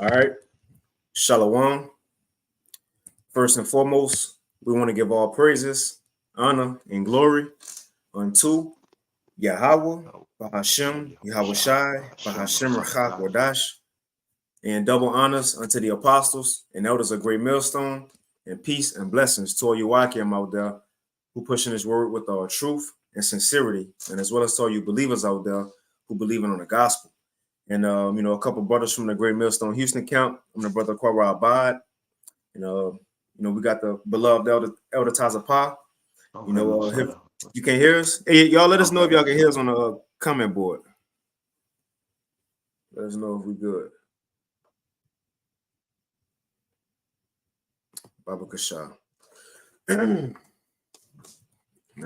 All right. Shalom. First and foremost, we want to give all praises, honor, and glory unto Yahweh, Bahashem, Yahweh Shai, Bahashem Rachak Wadash, and double honors unto the apostles and elders of Great Millstone, and peace and blessings to all you Wakim out there who pushing this word with truth and sincerity, and as well as to all you believers out there who believe in the gospel. And a couple brothers from the Great Millstone Houston camp. I'm the brother Kwara Abad. We got the beloved Elder Tazapah. You can hear us. Hey, y'all, let us know if y'all can hear us on the comment board. Let us know if we good. Baba Kasha. Matter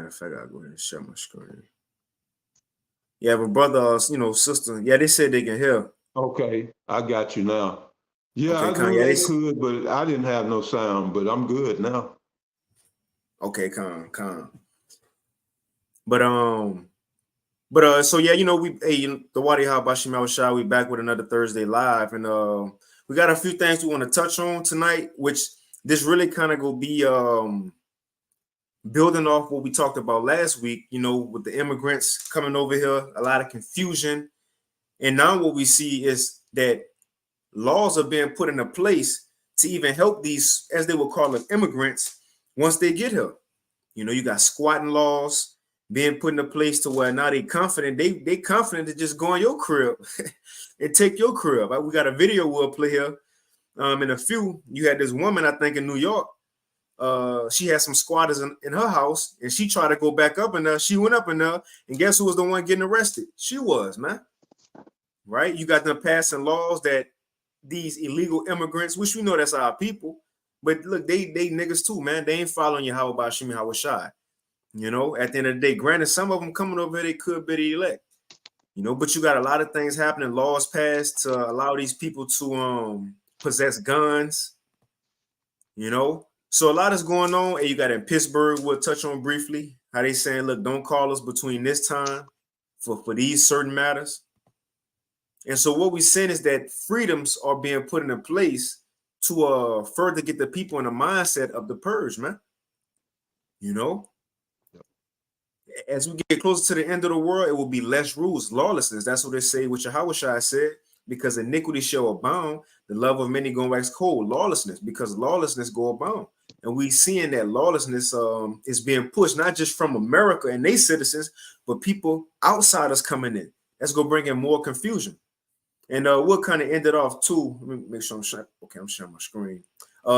of fact, I'll go ahead and share my screen. Yeah, but brother, sister, yeah, they said they can hear. Okay, I got you now. Yeah, okay, I knew they could, but I didn't have no sound, but I'm good now. Okay, calm. But so yeah, the Wadi Habashim Al-Shah, we back with another Thursday live, and we got a few things we want to touch on tonight, which this really kind of go be building off what we talked about last week, with the immigrants coming over here, a lot of confusion. And now what we see is that laws are being put into place to even help these, as they will call them, immigrants once they get here. You got squatting laws being put into place to where now they confident, they confident to just go in your crib and take your crib. We got a video we'll play here in a few. You had this woman, I think, in New York. She had some squatters in her house, and she tried to go back up in there. She went up in there, and guess who was the one getting arrested? She was, man. Right? You got them passing laws that these illegal immigrants, which we know that's our people, but look, they niggas too, man. They ain't following you how about Shimi Hawashai. At the end of the day, granted, some of them coming over here, they could be the elect. But you got a lot of things happening, laws passed to allow these people to possess guns. So a lot is going on. And you got in Pittsburgh, we'll touch on briefly, how they saying, look, don't call us between this time for these certain matters. And so what we're saying is that freedoms are being put into place to further get the people in the mindset of the purge, man. As we get closer to the end of the world, it will be less rules, lawlessness. That's what they say, which Yahushua said, because iniquity shall abound, the love of many going wax cold, lawlessness, because lawlessness go abound. And we seeing that lawlessness is being pushed, not just from America and their citizens, but people outside us coming in. That's going to bring in more confusion. And we'll kind of end it off too. Let me make sure I'm sharing. Okay, I'm sharing my screen.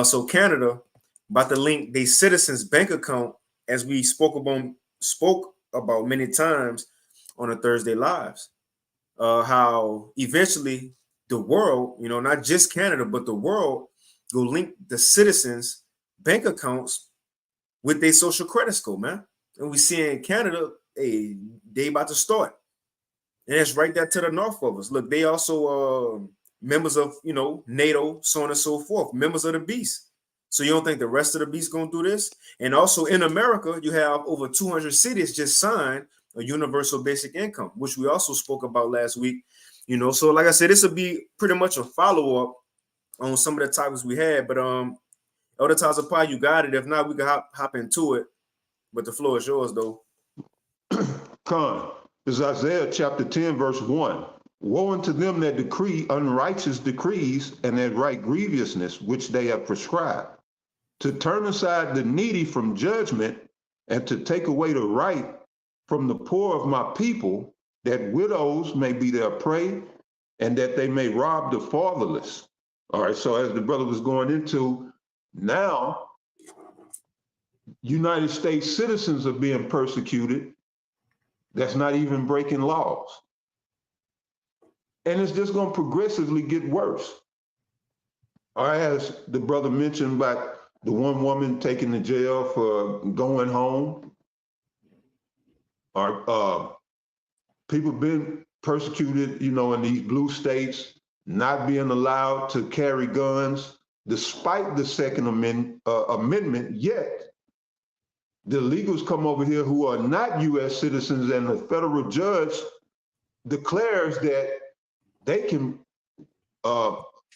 So Canada about to link their citizens' bank account, as we spoke about many times on the Thursday lives. How eventually the world, not just Canada, but the world will link the citizens' bank accounts with their social credit score, man. And we see in Canada, they about to start. And it's right there to the north of us. Look, they also members of, NATO, so on and so forth, members of the beast. So you don't think the rest of the beast going to do this? And also in America, you have over 200 cities just signed a universal basic income, which we also spoke about last week. So like I said, this will be pretty much a follow-up on some of the topics we had. But Elder Tazapah, you got it. If not, we can hop into it. But the floor is yours, though. Khan. This is Isaiah chapter 10, verse 1. Woe unto them that decree unrighteous decrees and that write grievousness which they have prescribed, to turn aside the needy from judgment and to take away the right from the poor of my people, that widows may be their prey and that they may rob the fatherless. All right, so as the brother was going into, now United States citizens are being persecuted. That's not even breaking laws. And it's just going to progressively get worse. Or as the brother mentioned about the one woman taken to jail for going home, or people been persecuted, in these blue states, not being allowed to carry guns, despite the Second Amendment, yet the illegals come over here who are not U.S. citizens, and the federal judge declares that they can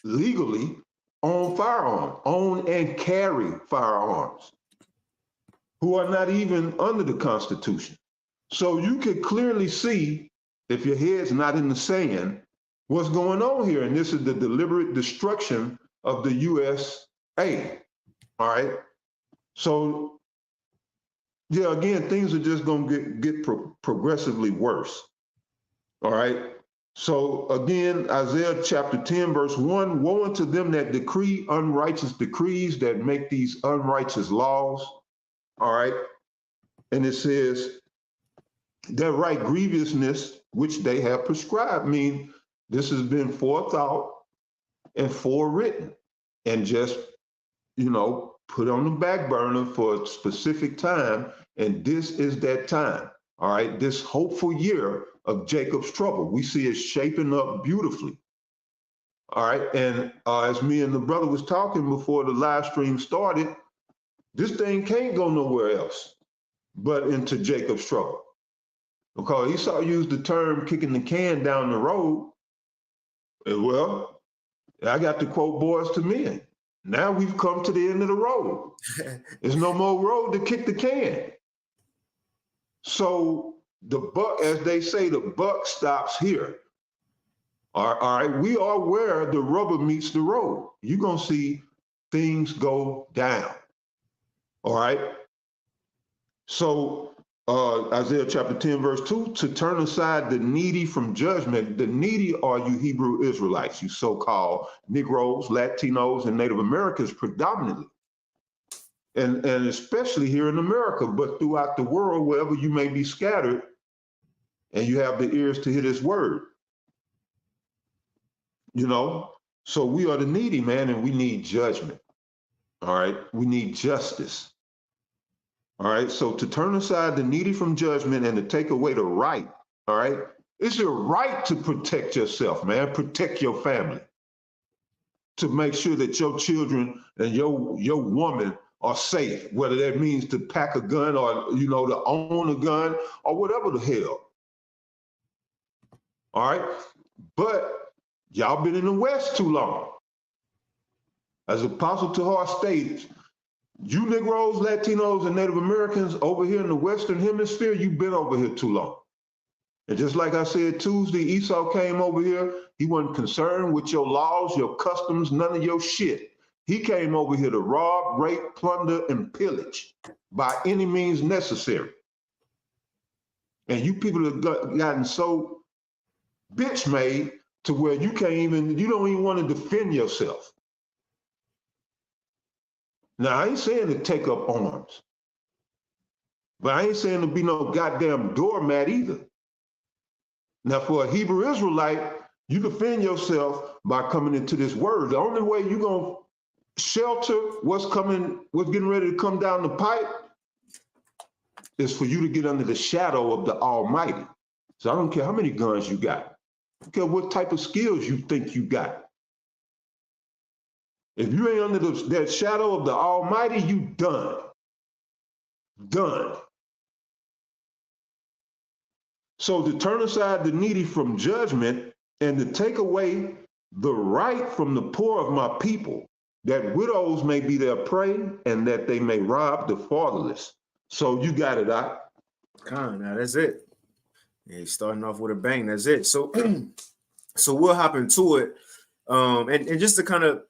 legally own firearms, own and carry firearms, who are not even under the Constitution. So you could clearly see, if your head's not in the sand, what's going on here. And this is the deliberate destruction of the USA. All right. So, yeah, again, things are just going to get progressively worse. All right. So, again, Isaiah chapter 10, verse 1, woe unto them that decree unrighteous decrees, that make these unrighteous laws. All right. And it says, that right grievousness which they have prescribed. I mean, this has been forethought and forewritten and just, put on the back burner for a specific time. And this is that time. All right. This hopeful year of Jacob's trouble. We see it shaping up beautifully. All right. And as me and the brother was talking before the live stream started, this thing can't go nowhere else but into Jacob's trouble. Because Esau used the term kicking the can down the road. And well, I got to quote Boys to Men. Now we've come to the end of the road. There's no more road to kick the can. So the buck, as they say, the buck stops here. All right, we are where the rubber meets the road. You're going to see things go down. All right. So Isaiah chapter 10, verse 2, to turn aside the needy from judgment. The needy are you Hebrew Israelites, you so-called Negroes, Latinos, and Native Americans predominantly. And especially here in America, but throughout the world, wherever you may be scattered, and you have the ears to hear this word. So we are the needy, man, and we need judgment. All right, we need justice. All right, so to turn aside the needy from judgment and to take away the right, all right, it's your right to protect yourself, man, protect your family, to make sure that your children and your woman are safe, whether that means to pack a gun or, to own a gun or whatever the hell. All right, but y'all been in the West too long. As Apostle Tahar stated, you Negroes, Latinos, and Native Americans over here in the Western Hemisphere, you've been over here too long. And just like I said Tuesday, Esau came over here. He wasn't concerned with your laws, your customs, none of your shit. He came over here to rob, rape, plunder, and pillage by any means necessary. And you people have gotten so bitch made to where you don't even want to defend yourself. Now, I ain't saying to take up arms, but I ain't saying to be no goddamn doormat either. Now, for a Hebrew Israelite, you defend yourself by coming into this word. The only way you're going to shelter what's getting ready to come down the pipe is for you to get under the shadow of the Almighty. So I don't care how many guns you got. I don't care what type of skills you think you got. If you ain't under that shadow of the Almighty, you done. Done. So to turn aside the needy from judgment and to take away the right from the poor of my people, that widows may be their prey and that they may rob the fatherless. So you got it, Doc. Now that's it. Yeah, starting off with a bang. That's it. So, we'll hop into it. And just to kind of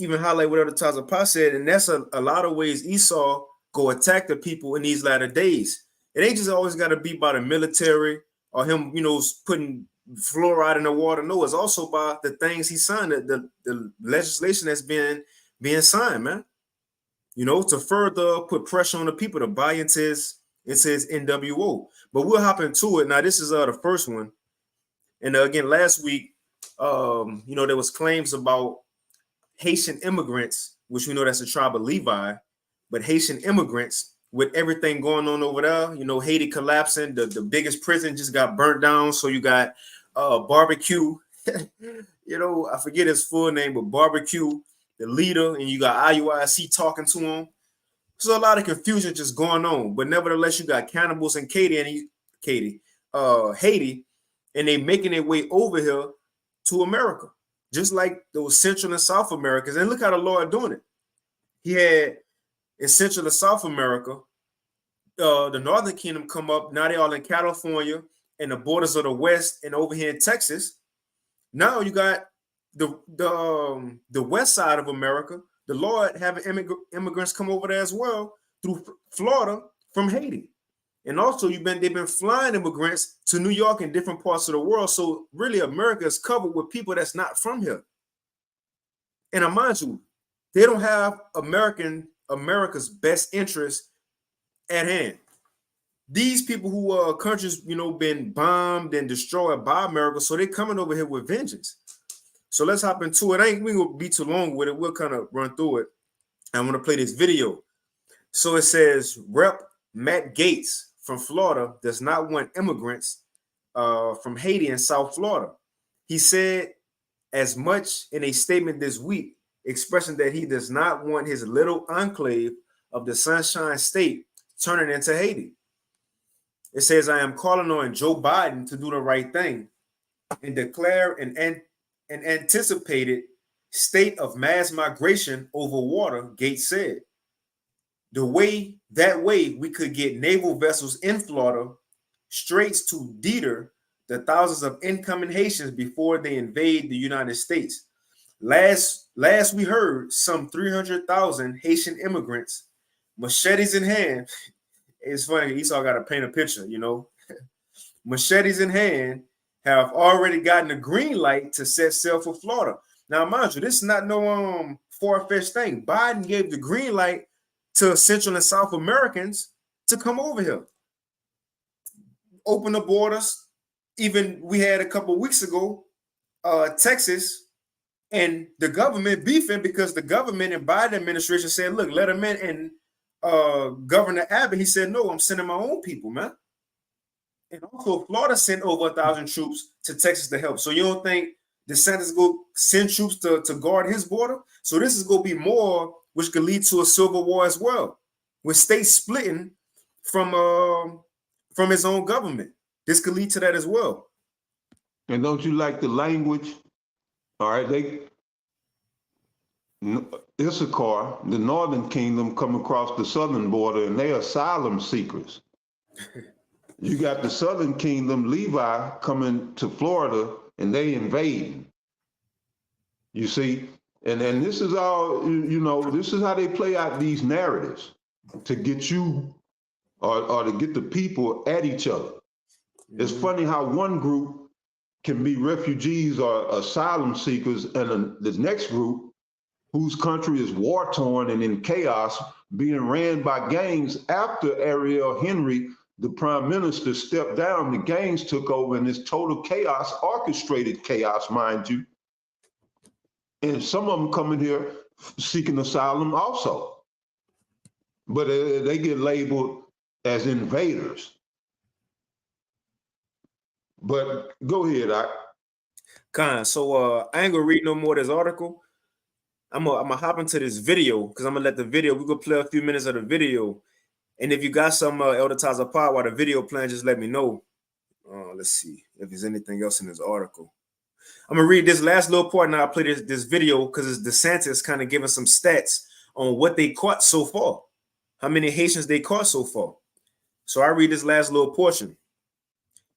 even highlight what Elder Tazapah said, and that's a lot of ways Esau go attack the people in these latter days. It ain't just always got to be by the military or him, putting fluoride in the water. No, it's also by the things he signed, the legislation that's being signed, man. To further put pressure on the people to buy into his NWO. But we'll hop into it. Now, this is the first one. And again, last week, there was claims about Haitian immigrants, which we know that's the tribe of Levi, but Haitian immigrants with everything going on over there, Haiti collapsing, the biggest prison just got burnt down. So you got Barbecue, I forget his full name, but Barbecue, the leader, and you got IUIC talking to him. So a lot of confusion just going on, but nevertheless, you got cannibals in Haiti, and they making their way over here to America. just like those Central and South Americans. And look how the Lord doing it. He had in Central and South America, the Northern Kingdom come up. Now they all in California and the borders of the West and over here in Texas. Now you got the West side of America. The Lord having immigrants come over there as well through Florida from Haiti. And also they've been flying immigrants to New York and different parts of the world. So really America is covered with people that's not from here. And I mind you, they don't have America's best interest at hand. These people who are countries, been bombed and destroyed by America, so they're coming over here with vengeance. So let's hop into it. I ain't gonna be too long with it. We'll kind of run through it. I want to play this video. So it says, Rep. Matt Gaetz from Florida does not want immigrants from Haiti and South Florida. He said as much in a statement this week, expressing that he does not want his little enclave of the Sunshine State turning into Haiti. It says, I am calling on Joe Biden to do the right thing and declare an anticipated state of mass migration over water, Gaetz said. That way we could get naval vessels in Florida, straits to deter the thousands of incoming Haitians before they invade the United States. Last we heard, some 300,000 Haitian immigrants, machetes in hand. It's funny, Esau got to paint a picture, machetes in hand, have already gotten a green light to set sail for Florida. Now, mind you, this is not no far-fetched thing. Biden gave the green light to Central and South Americans to come over here. Open the borders. Even we had a couple of weeks ago, Texas and the government beefing because the government and Biden administration said, look, let them in. And Governor Abbott, he said, no, I'm sending my own people, man. And also Florida sent over 1,000 troops to Texas to help. So you don't think DeSantis go send troops to guard his border? So this is going to be more, which could lead to a civil war as well, with states splitting from his own government. This could lead to that as well. And don't you like the language? All right, Issachar, the Northern Kingdom, come across the southern border, and they are asylum seekers. You got the Southern Kingdom, Levi, coming to Florida, and they invade. You see, and this is all, this is how they play out these narratives to get you or to get the people at each other. Mm-hmm. It's funny how one group can be refugees or asylum seekers, and the next group, whose country is war-torn and in chaos, being ran by gangs after Ariel Henry, the prime minister, stepped down. The gangs took over, and it's total chaos, orchestrated chaos, mind you. And some of them coming here seeking asylum also. But they get labeled as invaders. But go ahead, Khan. So I ain't gonna read no more of this article. I'm gonna hop into this video because I'm gonna let the video. We're gonna play a few minutes of the video, and if you got some Elder Taza Pod while the video playing, just let me know. Let's see if there's anything else in this article. I'm gonna read this last little part, and I'll play this video because it's DeSantis kind of giving some stats on what they caught so far, how many Haitians they caught so far. So I read this last little portion.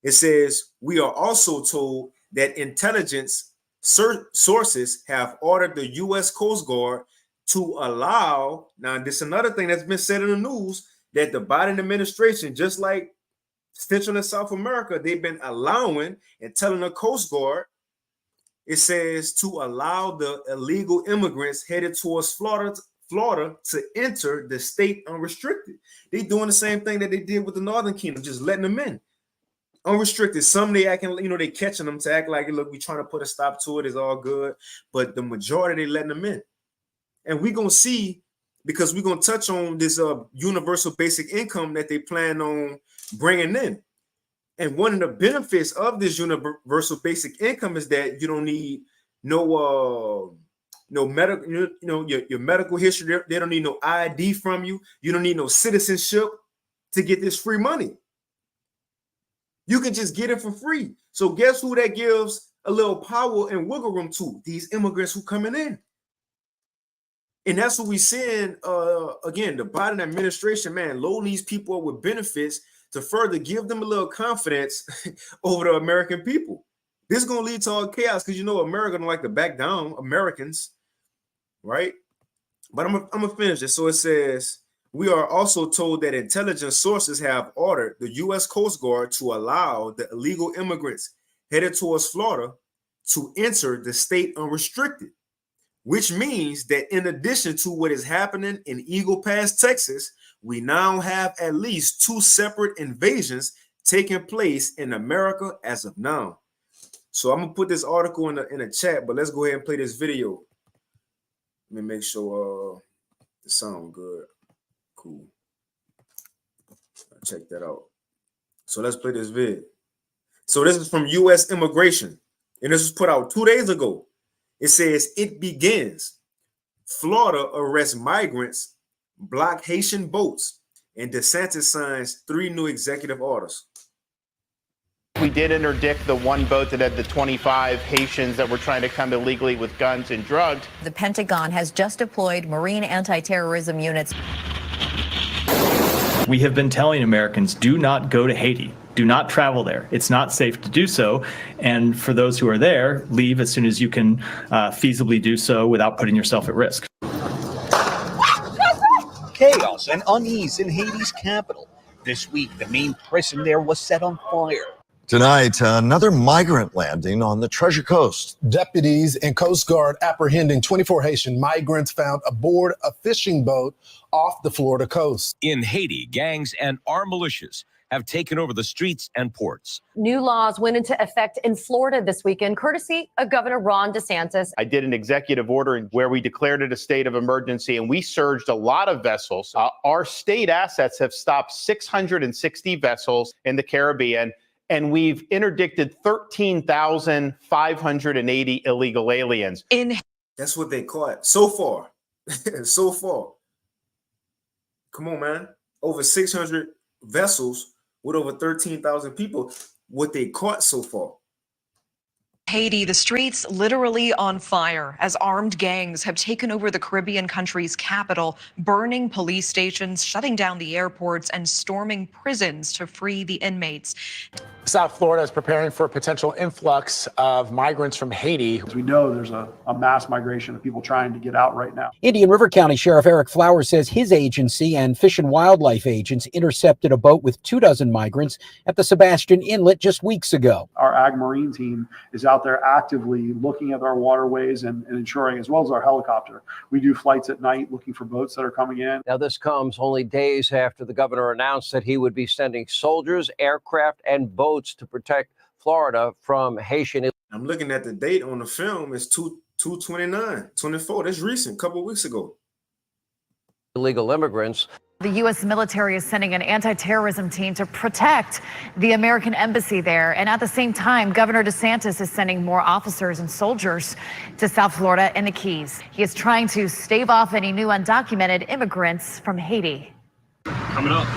It says, we are also told that intelligence sources have ordered the U.S. Coast Guard to allow, now this is another thing that's been said in the news, that the Biden administration, just like Central and South America, they've been allowing and telling the Coast Guard, it says to allow the illegal immigrants headed towards Florida to enter the state unrestricted. They're doing the same thing that they did with the Northern Kingdom, just letting them in. Unrestricted. Some they acting, they catching them to act like, look, we trying to put a stop to it. It's all good. But the majority, they letting them in. And we're going to see, because we're going to touch on this universal basic income that they plan on bringing in. And one of the benefits of this universal basic income is that you don't need no medical, your medical history. They don't need no ID from you. You don't need no citizenship to get this free money. You can just get it for free. So guess who that gives a little power and wiggle room to these immigrants who coming in. And that's what we seeing, again, the Biden administration, man, loading these people up with benefits to further give them a little confidence over the American people. This is going to lead to all chaos because, you know, America don't like to back down, Americans, right? But I'm going to finish it. So it says, we are also told that intelligence sources have ordered the U.S. Coast Guard to allow the illegal immigrants headed towards Florida to enter the state unrestricted, which means that in addition to what is happening in Eagle Pass, Texas, we now have at least 2 separate invasions taking place in America as of now. So I'm going to put this article in the chat, but let's go ahead and play this video. Let me make sure the sound good. Cool. Check that out. So let's play this vid. So this is from U.S. Immigration, and this was put out 2 days ago. It says it begins. Florida arrests migrants, block Haitian boats, and DeSantis signs 3 new executive orders. We did interdict the one boat that had the 25 Haitians that were trying to come illegally with guns and drugs. The Pentagon has just deployed Marine anti-terrorism units. We have been telling Americans, do not go to Haiti. Do not travel there. It's not safe to do so. And for those who are there, leave as soon as you can feasibly do so without putting yourself at risk. Chaos and unease in Haiti's capital. This week, the main prison there was set on fire. Tonight, another migrant landing on the Treasure Coast. Deputies and Coast Guard apprehending 24 Haitian migrants found aboard a fishing boat off the Florida coast. In Haiti, gangs and armed militias have taken over the streets and ports. New laws went into effect in Florida this weekend, courtesy of Governor Ron DeSantis. I did an executive order where we declared it a state of emergency, and we surged a lot of vessels. Our state assets have stopped 660 vessels in the Caribbean, and we've interdicted 13,580 illegal aliens. That's what they caught so far. So far. Come on, man. Over 600 vessels with over 13,000 people. What they caught so far. Haiti, the streets literally on fire as armed gangs have taken over the Caribbean country's capital, burning police stations, shutting down the airports, and storming prisons to free the inmates. South Florida is preparing for a potential influx of migrants from Haiti. As we know, there's a mass migration of people trying to get out right now. Indian River County Sheriff Eric Flowers says his agency and Fish and Wildlife agents intercepted a boat with 24 migrants at the Sebastian Inlet just weeks ago. Our Ag Marine team is out there actively looking at our waterways and ensuring, as well as our helicopter. We do flights at night looking for boats that are coming in. Now, this comes only days after the governor announced that he would be sending soldiers, aircraft, and boats to protect Florida from Haitian. I'm looking at the date on the film. It's 2/29/24. That's recent, a couple of weeks ago. Illegal immigrants. The U.S. military is sending an anti-terrorism team to protect the American embassy there. And at the same time, Governor DeSantis is sending more officers and soldiers to South Florida and the Keys. He is trying to stave off any new undocumented immigrants from Haiti. Coming up.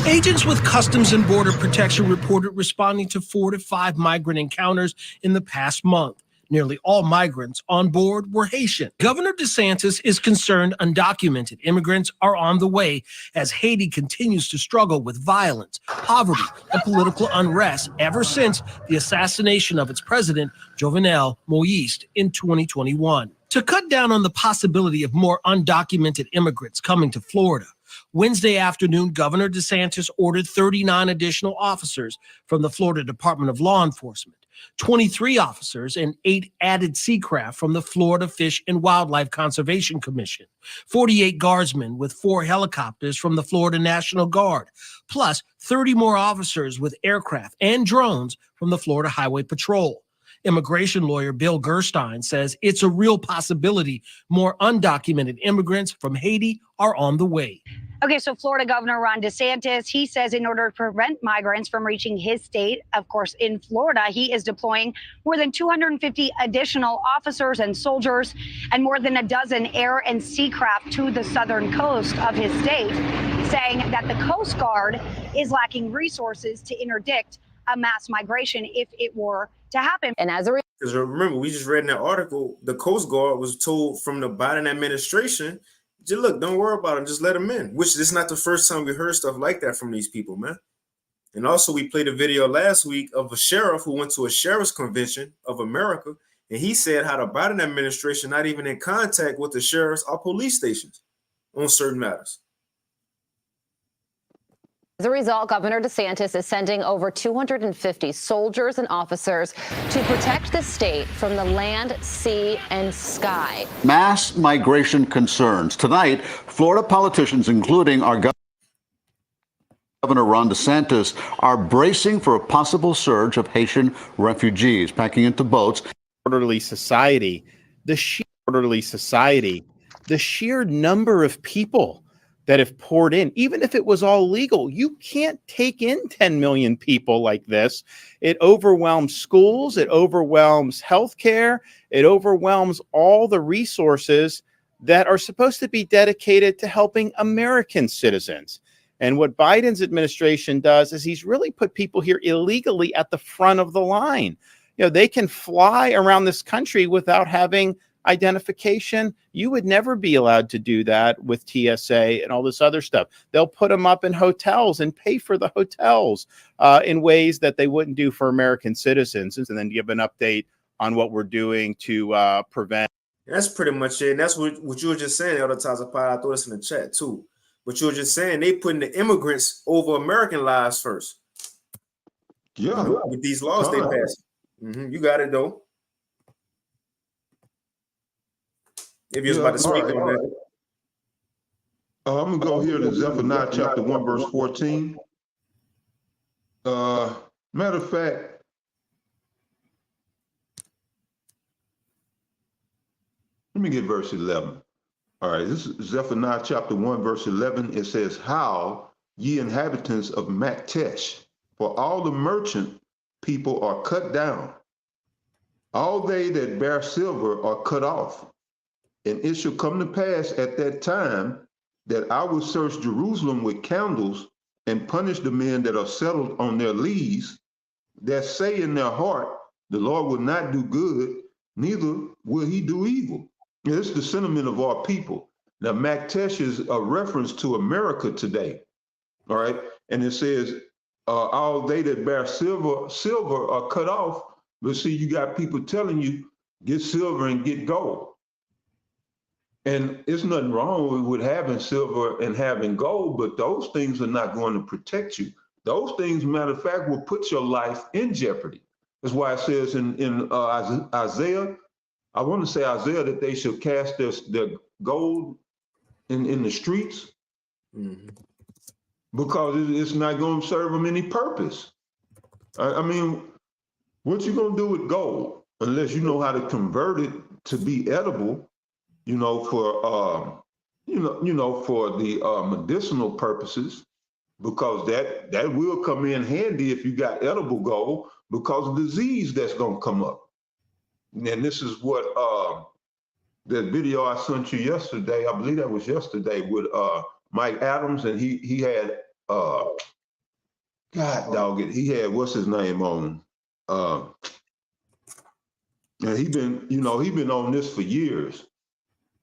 Agents with Customs and Border Protection reported responding to 4 to 5 migrant encounters in the past month. Nearly all migrants on board were Haitian. Governor DeSantis is concerned undocumented immigrants are on the way as Haiti continues to struggle with violence, poverty, and political unrest ever since the assassination of its president, Jovenel Moïse, in 2021. To cut down on the possibility of more undocumented immigrants coming to Florida, Wednesday afternoon, Governor DeSantis ordered 39 additional officers from the Florida Department of Law Enforcement, 23 officers, and 8 added seacraft from the Florida Fish and Wildlife Conservation Commission, 48 guardsmen with 4 helicopters from the Florida National Guard, plus 30 more officers with aircraft and drones from the Florida Highway Patrol. Immigration lawyer Bill Gerstein says it's a real possibility more undocumented immigrants from Haiti are on the way. Okay, so Florida Governor Ron DeSantis, he says in order to prevent migrants from reaching his state, of course, in Florida, he is deploying more than 250 additional officers and soldiers and more than a dozen air and sea craft to the southern coast of his state, saying that the Coast Guard is lacking resources to interdict a mass migration if it were to happen. And as a Because remember, we just read in that article, the Coast Guard was told from the Biden administration, just look, don't worry about them, just let them in. Which is not the first time we heard stuff like that from these people, man. And also, we played a video last week of a sheriff who went to a sheriff's convention of America, and he said how the Biden administration not even in contact with the sheriffs or police stations on certain matters. As a result, Governor DeSantis is sending over 250 soldiers and officers to protect the state from the land, sea, and sky. Mass migration concerns. Tonight, Florida politicians, including our Governor Ron DeSantis, are bracing for a possible surge of Haitian refugees packing into boats. Orderly society, the sheer number of people that have poured in, even if it was all legal, you can't take in 10 million people like this. It overwhelms schools, it overwhelms healthcare, it overwhelms all the resources that are supposed to be dedicated to helping American citizens. And what Biden's administration does is he's really put people here illegally at the front of the line. You know, they can fly around this country without having identification. You would never be allowed to do that with TSA and all this other stuff. They'll put them up in hotels and pay for the hotels in ways that they wouldn't do for American citizens, and then give an update on what we're doing to prevent. That's pretty much it. And that's what you were just saying, Elder Taza. I throw this in the chat too. But you were just saying they putting the immigrants over American lives first. Yeah. With these laws they pass. You got it though. If you was about to speak on that. I'm going to go here to Zephaniah chapter 1, verse 14. Matter of fact, let me get verse 11. All right, this is Zephaniah chapter 1, verse 11. It says, "How, ye inhabitants of Maktesh, for all the merchant people are cut down. All they that bear silver are cut off. And it shall come to pass at that time that I will search Jerusalem with candles and punish the men that are settled on their lees, that say in their heart, the Lord will not do good, neither will he do evil." This is the sentiment of our people. Now, Maktesh is a reference to America today. All right. And it says, all they that bear silver are cut off. But see, you got people telling you, get silver and get gold. And it's nothing wrong with having silver and having gold, but those things are not going to protect you. Those things, matter of fact, will put your life in jeopardy. That's why it says in Isaiah, I want to say Isaiah, that they shall cast their gold in the streets, because it's not going to serve them any purpose. I mean, what you going to do with gold, unless you know how to convert it to be edible, for the medicinal purposes, because that will come in handy if you got edible gold, because of disease that's going to come up. And this is what that video I sent you yesterday, I believe that was yesterday, with Mike Adams, and he had God dog it, he had what's his name on, and he been on this for years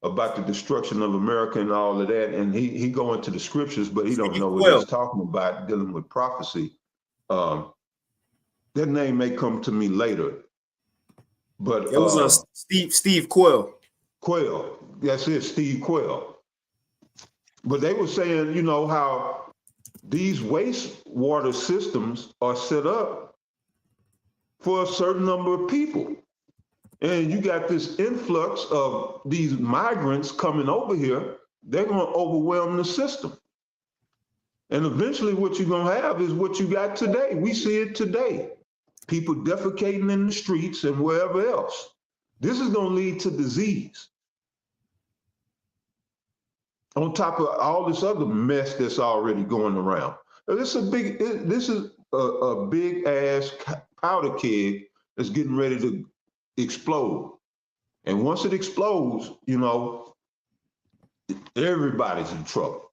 about the destruction of America and all of that, and he go into the scriptures, but he don't know what he's talking about, dealing with prophecy. That name may come to me later. But it was Steve Quayle. Quayle, that's it, Steve Quayle. But they were saying, how these wastewater systems are set up for a certain number of people. And you got this influx of these migrants coming over here, they're going to overwhelm the system. And eventually what you're going to have is what you got today. We see it today. People defecating in the streets and wherever else. This is going to lead to disease. On top of all this other mess that's already going around. This is a big ass powder keg that's getting ready to explode. And once it explodes, everybody's in trouble.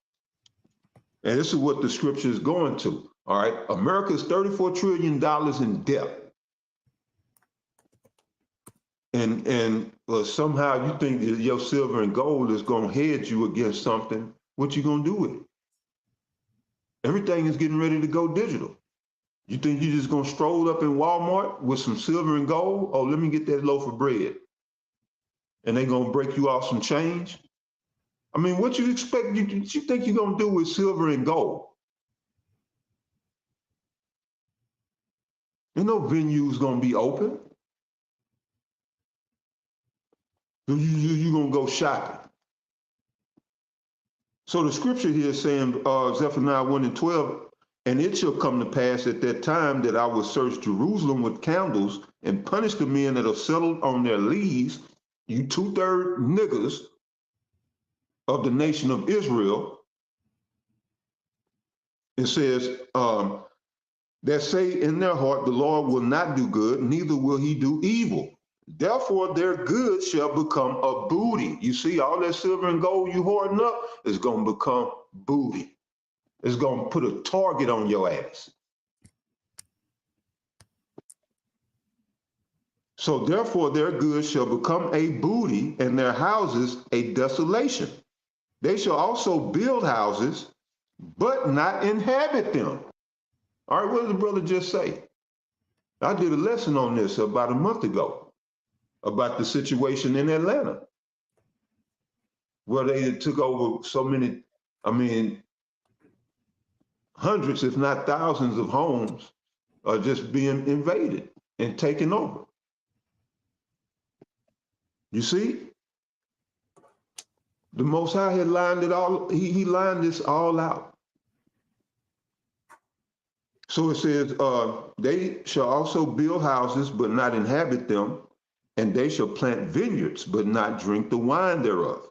And this is what the scripture is going to. All right, America is $34 trillion in debt. and somehow you think that your silver and gold is going to hedge you against something, what you going to do with it? Everything is getting ready to go digital. You think you're just going to stroll up in Walmart with some silver and gold? Oh, let me get that loaf of bread. And they're going to break you off some change? I mean, what you expect, you think you're going to do with silver and gold? Ain't no venues going to be open. You're going to go shopping. So the scripture here is saying, Zephaniah 1:12, and it shall come to pass at that time that I will search Jerusalem with candles and punish the men that are settled on their lees, you 2/3 niggas of the nation of Israel. It says, that say in their heart, the Lord will not do good, neither will he do evil. Therefore, their good shall become a booty. You see, all that silver and gold you hoarding up is going to become booty. It's going to put a target on your ass. So therefore, their good shall become a booty, and their houses a desolation. They shall also build houses, but not inhabit them. All right, what did the brother just say? I did a lesson on this about a month ago, about the situation in Atlanta, where they took over so many, hundreds, if not thousands of homes are just being invaded and taken over. You see? The Most High had lined it all, he lined this all out. So it says, they shall also build houses, but not inhabit them, and they shall plant vineyards, but not drink the wine thereof.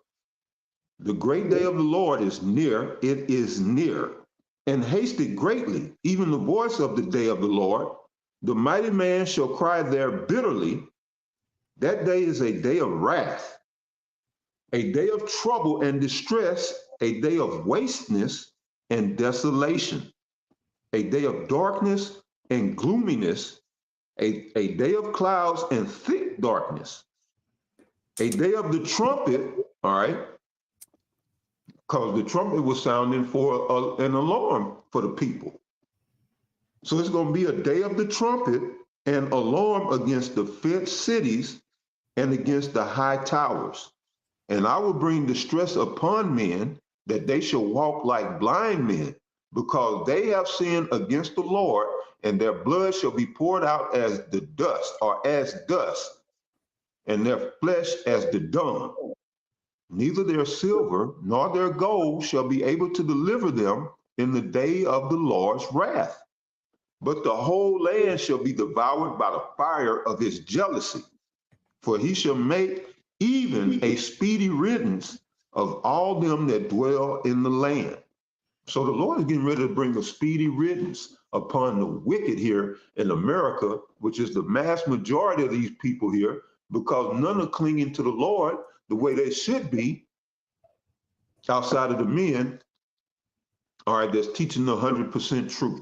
The great day of the Lord is near, it is near, and hasted greatly, even the voice of the day of the Lord. The mighty man shall cry there bitterly. That day is a day of wrath, a day of trouble and distress, a day of wasteness and desolation, a day of darkness and gloominess, a day of clouds and thick darkness, a day of the trumpet, all right, because the trumpet was sounding for an alarm for the people. So it's going to be a day of the trumpet and alarm against the fenced cities and against the high towers. And I will bring distress upon men, that they shall walk like blind men, because they have sinned against the Lord, and their blood shall be poured out as the dust, or as dust, and their flesh as the dung. Neither their silver nor their gold shall be able to deliver them in the day of the Lord's wrath. But the whole land shall be devoured by the fire of his jealousy, for he shall make even a speedy riddance of all them that dwell in the land. So the Lord is getting ready to bring a speedy riddance upon the wicked here in America, which is the mass majority of these people here, because none are clinging to the Lord the way they should be, outside of the men, all right, that's teaching the 100% truth.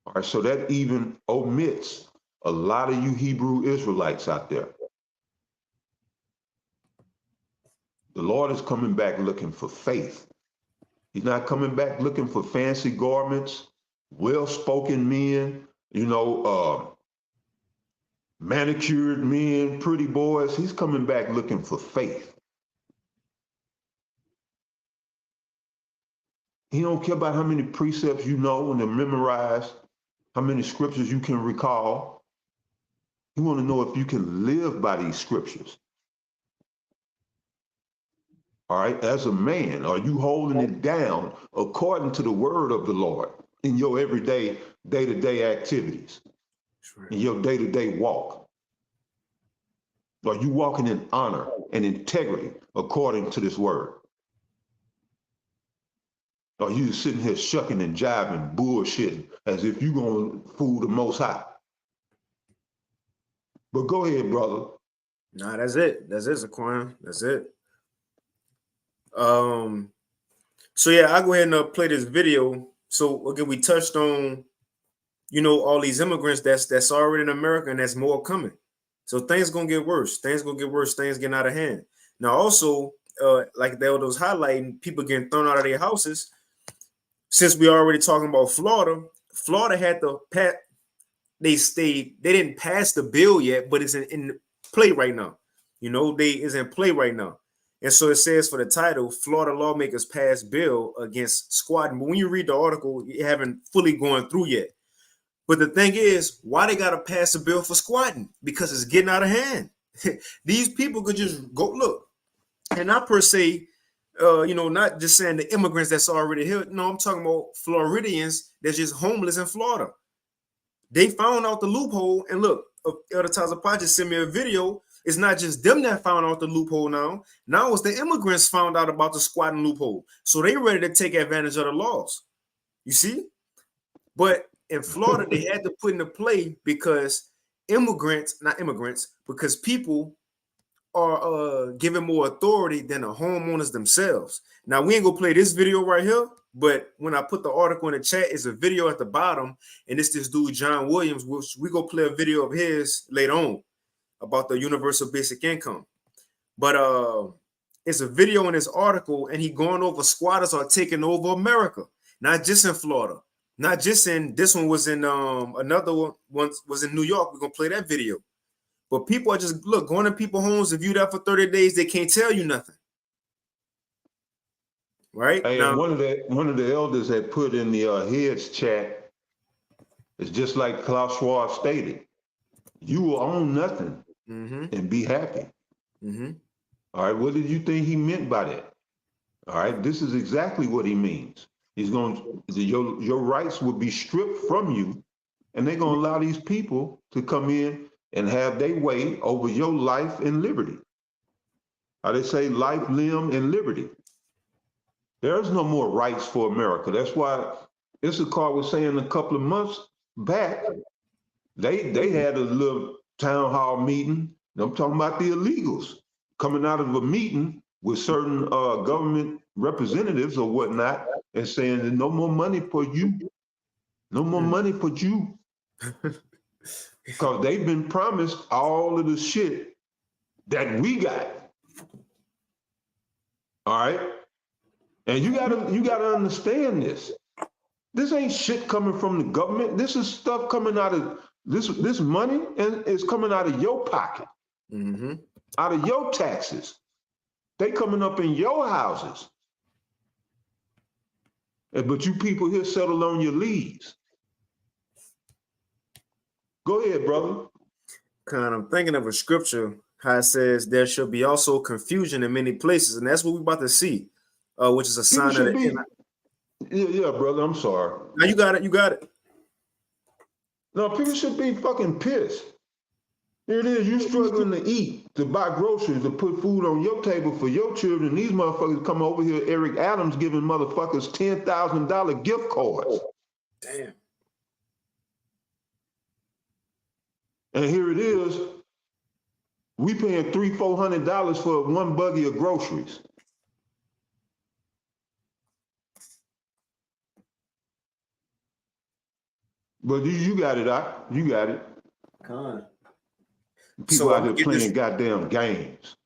All right, so that even omits a lot of you Hebrew Israelites out there. The Lord is coming back looking for faith. He's not coming back looking for fancy garments, well-spoken men, manicured men, pretty boys. He's coming back looking for faith. He don't care about how many precepts you know and memorize, how many scriptures you can recall. He want to know if you can live by these scriptures. All right, as a man, are you holding it down according to the word of the Lord in your everyday, day-to-day activities, in your day-to-day walk? Are you walking in honor and integrity according to this word? Or are you sitting here shucking and jiving, bullshitting, as if you're going to fool the Most High? But go ahead, brother. Nah, that's it. That's it, Zaquan. That's it. So yeah, I'll go ahead and play this video. So again, we touched on, all these immigrants that's already in America, and there's more coming. So things gonna get worse. Things gonna get worse. Things getting out of hand. Now, also, like they was highlighting, people getting thrown out of their houses. Since we already talking about Florida, Florida had to pass. They didn't pass the bill yet, but it's in play right now. You know, is in play right now. And so it says for the title, Florida lawmakers pass bill against squatting. But when you read the article, you haven't fully gone through yet. But the thing is, why they got to pass a bill for squatting? Because it's getting out of hand. These people could just go look. And not per se, not just saying the immigrants that's already here. No, I'm talking about Floridians that's just homeless in Florida. They found out the loophole. And look, Elder Tazapah just sent me a video. It's not just them that found out the loophole now. Now it's the immigrants found out about the squatting loophole. So they ready to take advantage of the laws. You see? But in Florida, they had to put into play because because people are given more authority than the homeowners themselves. Now, we ain't gonna play this video right here, but when I put the article in the chat, it's a video at the bottom, and it's this dude, John Williams, which we go play a video of his later on about the universal basic income. But it's a video in this article, and he going over squatters are taking over America, not just in Florida, not just in this one was in another one was in New York. We're gonna play that video. But people are just going to people's homes. If you there for 30 days, they can't tell you nothing. Right? Hey, now, one of the elders had put in the heads chat, it's just like Klaus Schwab stated. You will own nothing and be happy. All right, what did you think he meant by that? All right, this is exactly what he means. He's going your rights will be stripped from you, and they're going to allow these people to come in and have their way over your life and liberty. How they say life, limb, and liberty. There's no more rights for America. That's why Issachar was saying a couple of months back, they had a little town hall meeting. I'm talking about the illegals coming out of a meeting with certain government representatives or whatnot and saying that no more money for you. No more money for you. Because they've been promised all of the shit that we got. All right? And you gotta understand this. This ain't shit coming from the government. This is stuff coming out of this money, and it's coming out of your pocket, out of your taxes. They coming up in your houses. But you people here settle on your leaves. Go ahead, brother. I'm thinking of a scripture, how it says, there shall be also confusion in many places. And that's what we're about to see, which is a sign of the end. Yeah, brother, I'm sorry. Now you got it. No, people should be fucking pissed. Here it is, you struggling to eat, to buy groceries, to put food on your table for your children. These motherfuckers come over here, Eric Adams giving motherfuckers $10,000 gift cards. Damn. And here it is, we paying $300-400 for one buggy of groceries. But you got it, Doc. You got it. People out there playing goddamn games.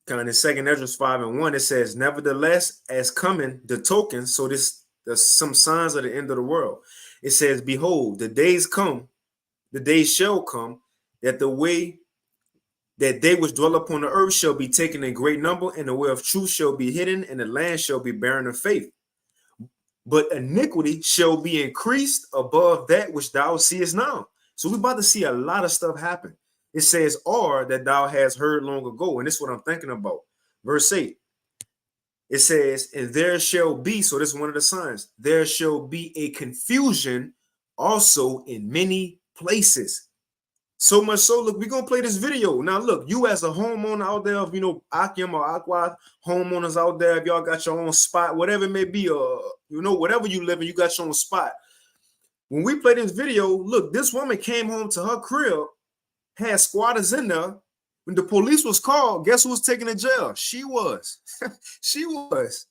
In 2nd Ezra 5:1, it says, nevertheless, as coming the token, so there's some signs of the end of the world. It says, behold, the days shall come, that the way that they which dwell upon the earth shall be taken in great number, and the way of truth shall be hidden, and the land shall be barren of faith. But iniquity shall be increased above that which thou seest now. So we're about to see a lot of stuff happen. It says, or that thou hast heard long ago. And this is what I'm thinking about. Verse 8. It says, and there shall be, so this is one of the signs, there shall be a confusion also in many places. So much so, look, we're going to play this video. Now, look, you as a homeowner out there, of, Akim or Aqua homeowners out there, if y'all got your own spot, whatever it may be, whatever you live in, you got your own spot. When we play this video, look, this woman came home to her crib, had squatters in there. When the police was called, guess who was taken to jail? She was. She was.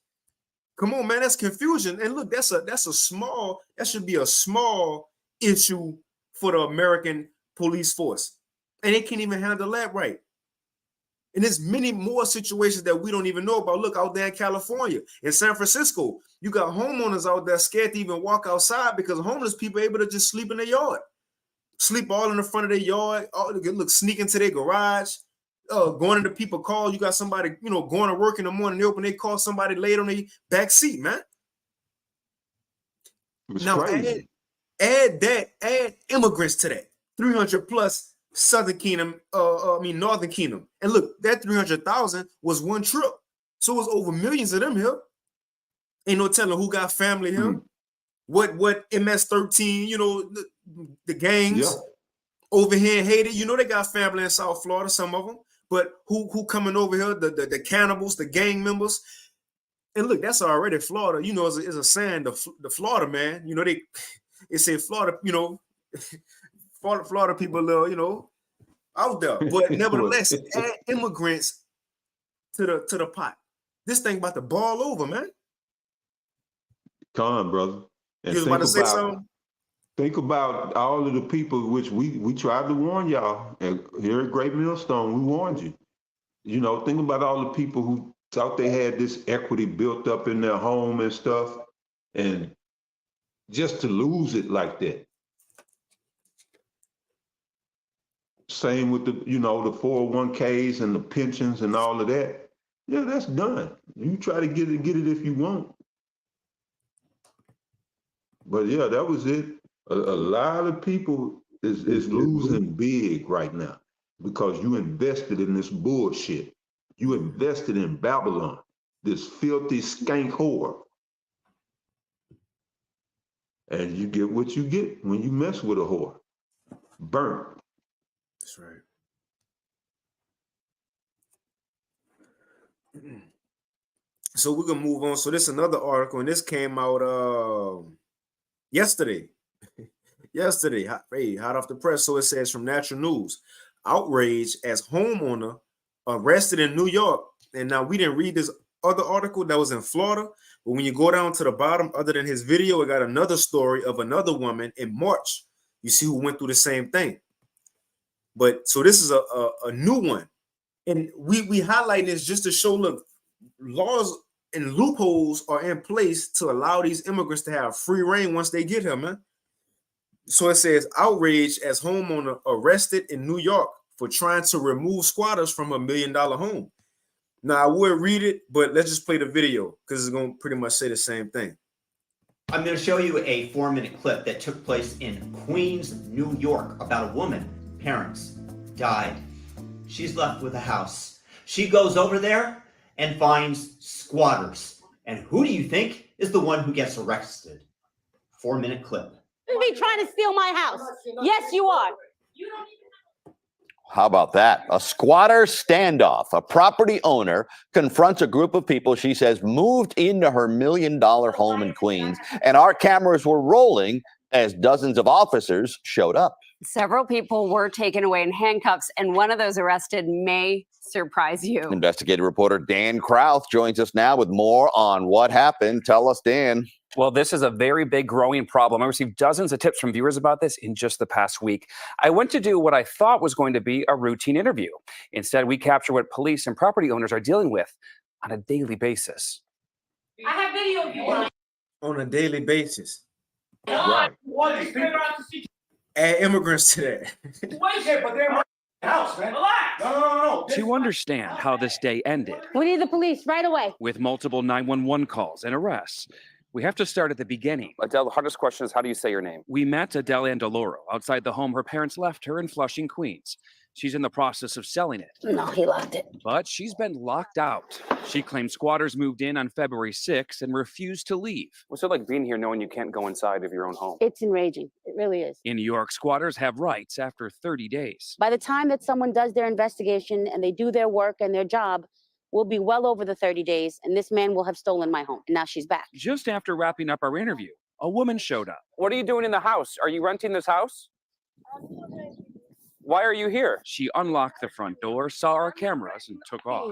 Come on, man, that's confusion. And look, that should be a small issue for the American police force. And they can't even handle that right. And there's many more situations that we don't even know about. Look, out there in California, in San Francisco, you got homeowners out there scared to even walk outside because homeless people are able to just sleep in their yard. Sleep all in the front of their yard, look, sneak into their garage, going into people's call. You got somebody, going to work in the morning, they open their call, somebody laid on their back seat, man. Now add immigrants to that. 300 plus Southern Kingdom, Northern Kingdom. And look, that 300,000 was one trip. So it was over millions of them here. Ain't no telling who got family here. What MS-13, the gangs over here in Haiti, they got family in South Florida, some of them. But who coming over here? The cannibals, the gang members. And look, that's already Florida. Is a saying, the Florida man. They say Florida. Florida people, out there. But nevertheless, add immigrants to the pot. This thing about to ball over, man. Come on, brother. And you was about to say something? Think about all of the people which we tried to warn y'all. And here at Great Millstone, we warned you. Think about all the people who thought they had this equity built up in their home and stuff, and just to lose it like that. Same with the 401ks and the pensions and all of that. Yeah, that's done. You try to get it if you want. But yeah, that was it. A lot of people is losing big right now because you invested in this bullshit. You invested in Babylon, this filthy skank whore. And you get what you get when you mess with a whore. Burnt. That's right. So we're gonna move on. So this is another article, and this came out yesterday. Yesterday, hot off the press. So it says from Natural News, outrage as homeowner arrested in New York. And now we didn't read this other article that was in Florida, but when you go down to the bottom, other than his video, it got another story of another woman in March. You see who went through the same thing. But so this is a new one. And we highlight this just to show, look, laws and loopholes are in place to allow these immigrants to have free reign once they get here, man. So it says outrage as homeowner arrested in New York for trying to remove squatters from $1 million home. Now I would read it, but let's just play the video because it's going to pretty much say the same thing. I'm going to show you a 4-minute clip that took place in Queens, New York, about a woman. Parents died. She's left with a house. She goes over there and finds squatters. And who do you think is the one who gets arrested? 4-minute clip. You be trying to steal my house. Yes, you are. How about that? A squatter standoff. A property owner confronts a group of people she says moved into her $1 million home in Queens, and our cameras were rolling as dozens of officers showed up. Several people were taken away in handcuffs, and one of those arrested may surprise you. Investigative reporter Dan Krauth joins us now with more on what happened. Tell us, Dan. Well, this is a very big growing problem. I received dozens of tips from viewers about this in just the past week. I went to do what I thought was going to be a routine interview. Instead, we capture what police and property owners are dealing with on a daily basis. I have video of you. On a daily basis. Right. Add immigrants to that. But they're house, man. Relax. No. To understand how this day ended, We need the police right away. with multiple 911 calls and arrests, we have to start at the beginning. Adele, the hardest question is how do you say your name? We met Adele Andaloro outside the home her parents left her in Flushing, Queens. She's in the process of selling it. No, he locked it. But she's been locked out. She claims squatters moved in on February 6th and refused to leave. What's it like being here knowing you can't go inside of your own home? It's enraging. It really is. In New York, squatters have rights after 30 days. By the time that someone does their investigation and they do their work and their job, we'll be well over the 30 days, and this man will have stolen my home. And now she's back. Just after wrapping up our interview, a woman showed up. What are you doing in the house? Are you renting this house? Why are you here? She unlocked the front door, saw our cameras, and took off.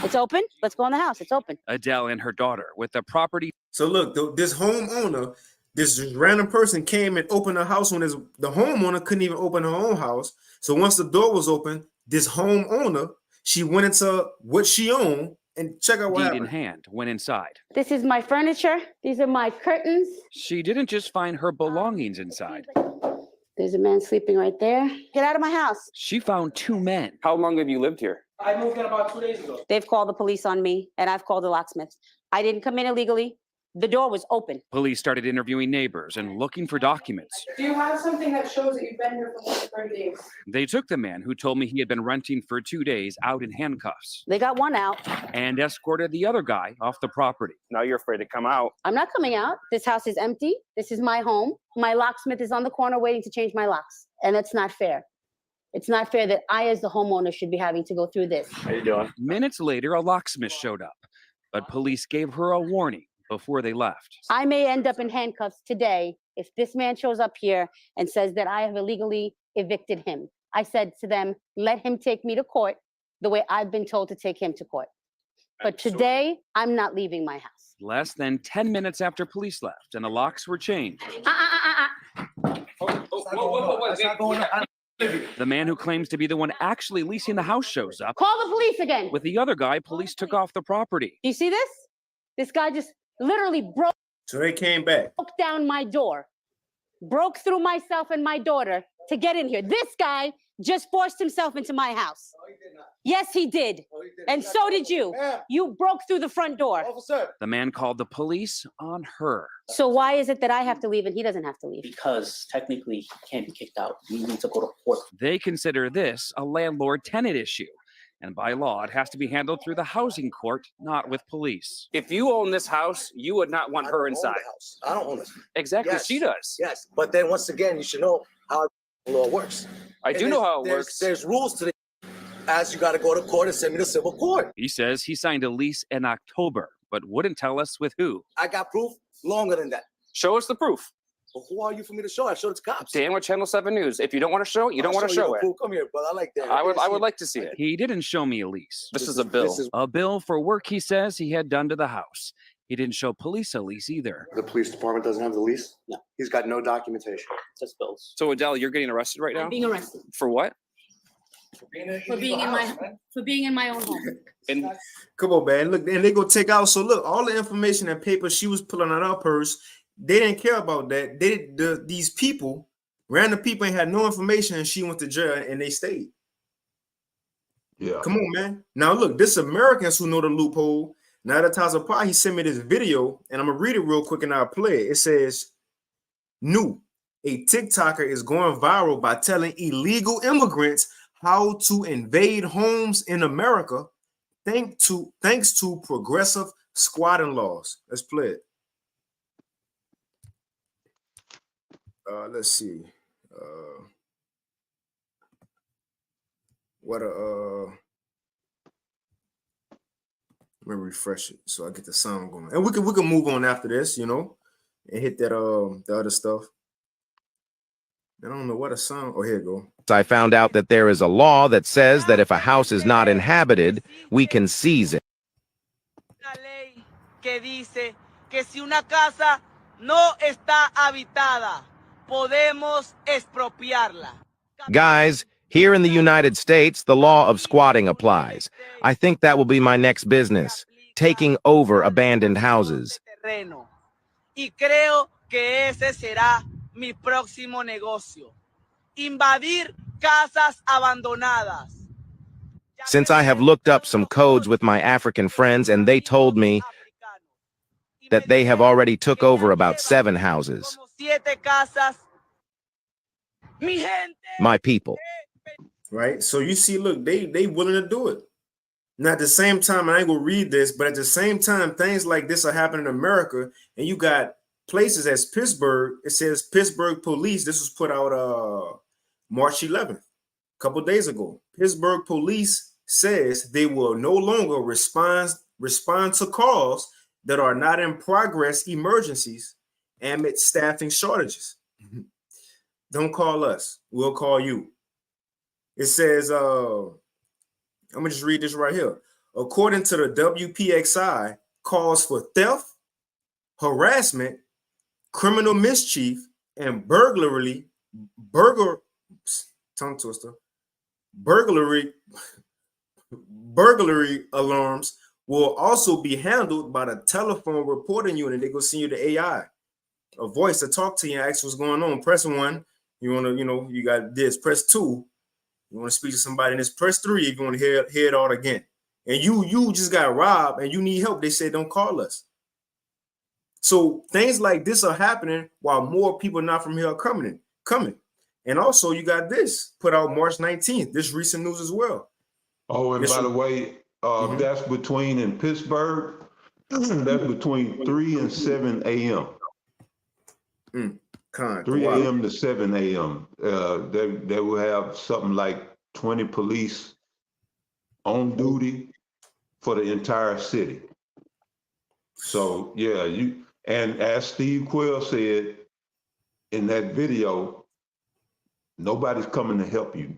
It's open. Let's go in the house. It's open. Adele and her daughter with the property. So look, this homeowner, this random person came and opened the house when the homeowner couldn't even open her own house. So once the door was open, this homeowner, she went into what she owned and check out what Deed happened. in hand, went inside. This is my furniture. These are my curtains. She didn't just find her belongings inside. There's a man sleeping right there. Get out of my house. She found two men. How long have you lived here? I moved in about 2 days ago. They've called the police on me, and I've called the locksmith. I didn't come in illegally. The door was open. Police started interviewing neighbors and looking for documents. Do you have something that shows that you've been here for more than 30 days? They took the man who told me he had been renting for 2 days out in handcuffs They got one out. and escorted the other guy off the property. Now you're afraid to come out. I'm not coming out. This house is empty. This is my home. My locksmith is on the corner waiting to change my locks. And that's not fair. It's not fair that I, as the homeowner, should be having to go through this. How you doing? Minutes later, a locksmith showed up, but police gave her a warning before they left. I may end up in handcuffs today if this man shows up here and says that I have illegally evicted him. I said to them, let him take me to court the way I've been told to take him to court. But today, I'm not leaving my house. Less than 10 minutes after police left and the locks were changed, the man who claims to be the one actually leasing the house shows up. Call the police again. With the other guy, police took off the property. Do you see this? This guy just literally broke So they came back. down my door, broke through myself and my daughter to get in here. This guy just forced himself into my house. Yes, he did. And so did you. You broke through the front door. The man called the police on her. So why is it that I have to leave and he doesn't have to leave? Because technically he can't be kicked out. We need to go to court. They consider this a landlord-tenant issue. And by law, it has to be handled through the housing court, not with police. If you own this house, you would not want her inside. I don't own it. Exactly, Yes. she does. Yes, but then once again, you should know how the law works. I do know how it works. There's rules to it. As you got to go to court and send me to civil court. He says he signed a lease in October, but wouldn't tell us with who. I got proof longer than that. Show us the proof. But who are you for me to show? I showed it to cops. Dan with Channel 7 News. If you don't want to show it, you don't want to show it. Proof. Come here, brother. I like that. I would like to see it. He didn't show me a lease. This is a bill. A bill for work he says he had done to the house. He didn't show police a lease either. The police department doesn't have the lease? No. He's got no documentation. Just bills. So Adele, you're getting arrested right now? I'm being arrested For what? For being in my own home. And Come on, man. Look, and they go take out. So look, all the information and paper she was pulling out her purse, they didn't care about that. These people, random people, ain't had no information, and she went to jail and they stayed. Yeah. Come on, man. Now look, this Americans who know the loophole. Now that Taza Pa, he sent me this video, and I'm gonna read it real quick and I'll play it. It says, "New, a TikToker is going viral by telling illegal immigrants how to invade homes in America, thanks to progressive squatting laws." Let's play it. Let's see. Let me refresh it so I get the sound going, and we can move on after this, you know, and hit that the other stuff. I don't know what a sound. Oh, here you go. I found out that there is a law that says that if a house is not inhabited, we can seize it. Que dice que si una casa no está habitada, podemos expropiarla. Guys, here in the United States, the law of squatting applies. I think that will be my next business, taking over abandoned houses. Y creo que ese será mi próximo negocio. Invadir casas abandonadas. Since I have looked up some codes with my African friends, and they told me that they have already took over about 7 houses. My people. Right? So you see, look, they willing to do it. Now at the same time, I ain't gonna read this, but at the same time, things like this are happening in America, and you got places as Pittsburgh. It says Pittsburgh police. This was put out March 11th, a couple days ago. Pittsburgh police says they will no longer respond to calls that are not in progress emergencies amid staffing shortages. Don't call us. We'll call you. It says, I'm gonna just read this right here. According to the WPXI, calls for theft, harassment, criminal mischief, and burglary alarms will also be handled by the telephone reporting unit. They go send you the AI, a voice to talk to you and ask what's going on. Press 1. You want to, you got this. Press 2. You want to speak to somebody, and this press 3 if you want to hear it all again. And you just got robbed and you need help. They say don't call us. So things like this are happening while more people not from here are coming. And also you got this put out March 19th. This recent news as well. Oh, and by the way, that's between in Pittsburgh. That's between 3 and 7 a.m. 3 a.m. to 7 a.m. They will have something like 20 police on duty for the entire city. So yeah, and as Steve Quayle said in that video, nobody's coming to help you.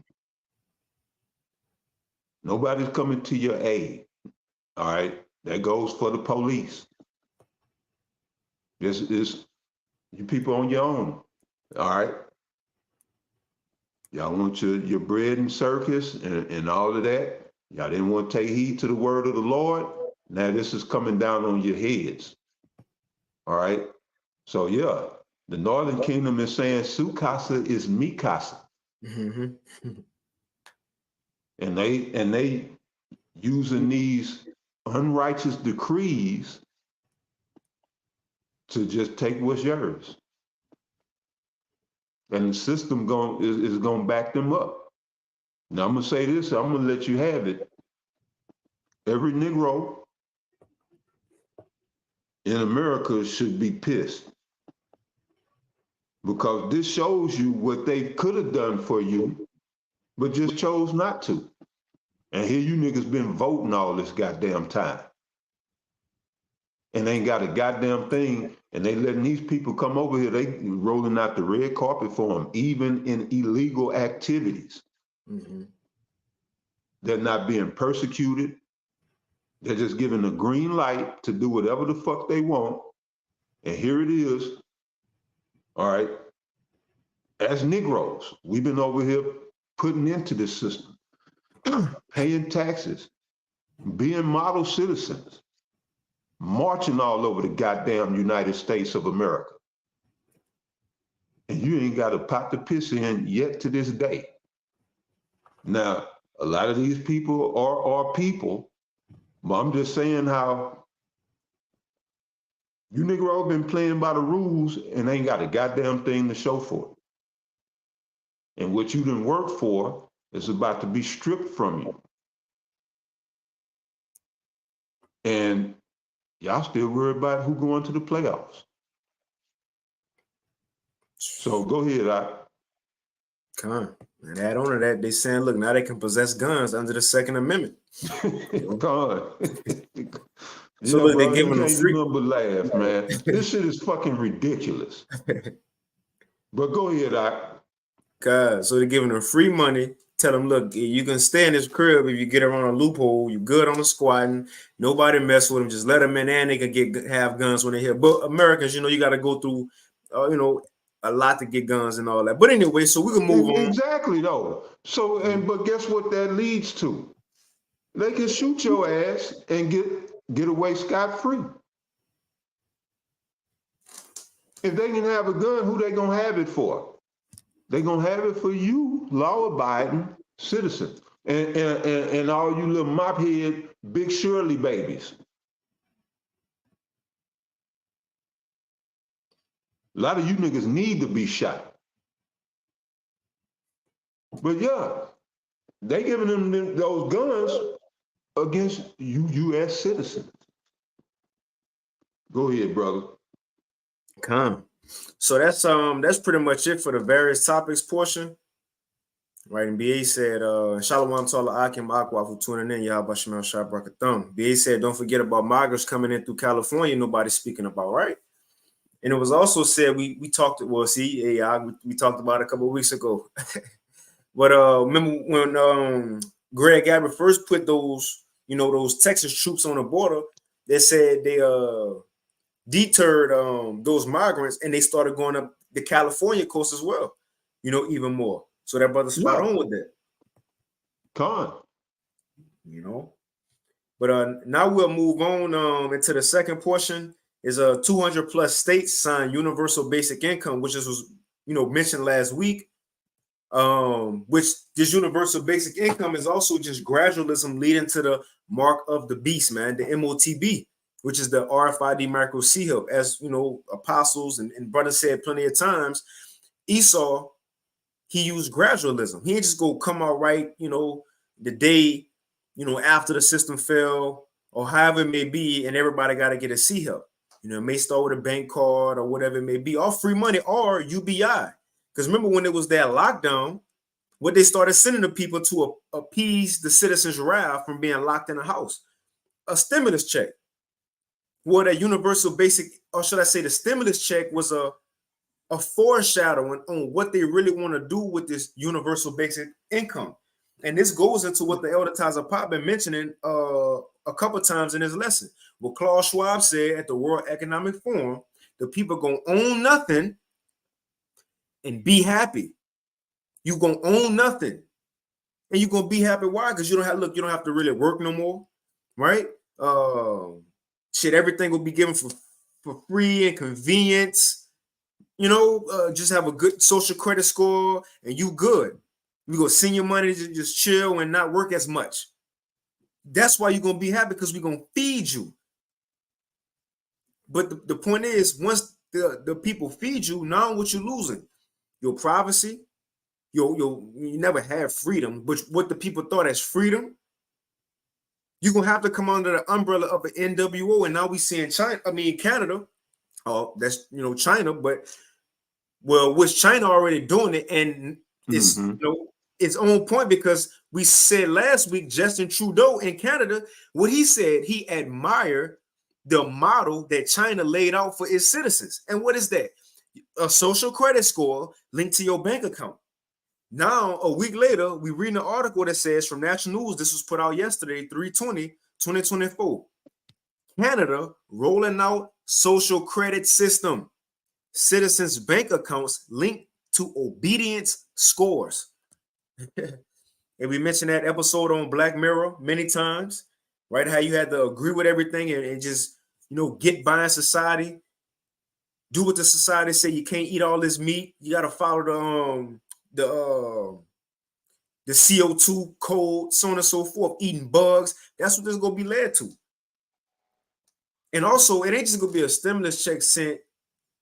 Nobody's coming to your aid. All right, that goes for the police. This is you people on your own. All right. Y'all want your bread and circus and all of that. Y'all didn't want to take heed to the word of the Lord. Now this is coming down on your heads. All right. So yeah, the Northern Kingdom is saying su casa is mi casa. And they using these unrighteous decrees to just take what's yours. And the system is going to back them up. Now I'm going to say this, I'm going to let you have it. Every Negro in America should be pissed, because this shows you what they could have done for you, but just chose not to. And here you niggas been voting all this goddamn time. And they ain't got a goddamn thing, and they letting these people come over here, they rolling out the red carpet for them, even in illegal activities. They're not being persecuted. They're just given a green light to do whatever the fuck they want. And here it is. All right. As Negroes, we've been over here putting into this system, paying taxes, being model citizens, marching all over the goddamn United States of America. And you ain't got a pot to piss in yet to this day. Now, a lot of these people are people, but I'm just saying how you Negro been playing by the rules and ain't got a goddamn thing to show for it. And what you done work for is about to be stripped from you. And y'all still worried about who going to the playoffs. So go ahead, And add on to that, they saying, look, now they can possess guns under the Second Amendment. So they're giving them free. But laugh, man. This shit is fucking ridiculous. But go ahead, So they're giving them free money. Tell them, look, you can stay in this crib if you get around a loophole. You good on the squatting. Nobody mess with them. Just let them in, and they can have guns when they're here. But Americans, you got to go through, a lot to get guns and all that. But anyway, so we can move on. Exactly, though. So, but guess what that leads to? They can shoot your ass and get away scot-free. If they can have a gun, who they gonna have it for? They gonna have it for you, law-abiding citizens, and all you little mop-head Big Shirley babies. A lot of you niggas need to be shot. But yeah, they giving them those guns against you U.S. citizens. Go ahead, brother. So that's pretty much it for the various topics portion. Right, and BA said, Shalom Tala Akim Aqua for tuning in. Yahweh Shemel Shabrakathum. BA said, don't forget about migrants coming in through California, nobody's speaking about, right? And it was also said, we talked, we talked about it a couple of weeks ago. But remember when Greg Abbott first put those, those Texas troops on the border, they said they deterred those migrants, and they started going up the California coast as well, even more. So that brother spot on with that. But now we'll move on into the second portion. Is 200 plus states signed universal basic income, which was mentioned last week. Which this universal basic income is also just gradualism leading to the mark of the beast, man, the MOTB, which is the RFID macro C-hub. As apostles and brothers said plenty of times, Esau, he used gradualism. He didn't just go come out right, the day, after the system fell, or however it may be, and everybody got to get a C-hub. It may start with a bank card or whatever it may be, or free money or UBI. Because remember when it was that lockdown, what they started sending the people to appease the citizens' wrath from being locked in a house, a stimulus check. Well, that universal basic, or should I say the stimulus check, was a foreshadowing on what they really want to do with this universal basic income. And this goes into what the Elder Taza Pop been mentioning a couple times in his lesson. What Klaus Schwab said at the World Economic Forum, the people gonna own nothing and be happy. You're gonna own nothing and you're gonna be happy. Why? Because you don't have to really work no more, right? Everything will be given for free and convenience. Just have a good social credit score and you good. You go send your money to just chill and not work as much. That's why you're gonna be happy, because we're gonna feed you. But the point is, once the people feed you, now what you're losing? Your privacy. You never had freedom, but what the people thought as freedom, you're gonna have to come under the umbrella of an NWO. And now we see in Canada, that's China, but which China already doing it, and it's its own point, because we said last week Justin Trudeau in Canada, what he said, he admired the model that China laid out for its citizens. And what is that? A social credit score linked to your bank account. Now, a week later, we read an article that says from National News, this was put out yesterday, 3/20/2024. Canada rolling out social credit system. Citizens' bank accounts linked to obedience scores. And we mentioned that episode on Black Mirror many times, right? How you had to agree with everything and just, get by in society. Do what the society say. You can't eat all this meat. You got to follow the CO2 code, so on and so forth, eating bugs. That's what this is going to be led to. And also, it ain't just going to be a stimulus check sent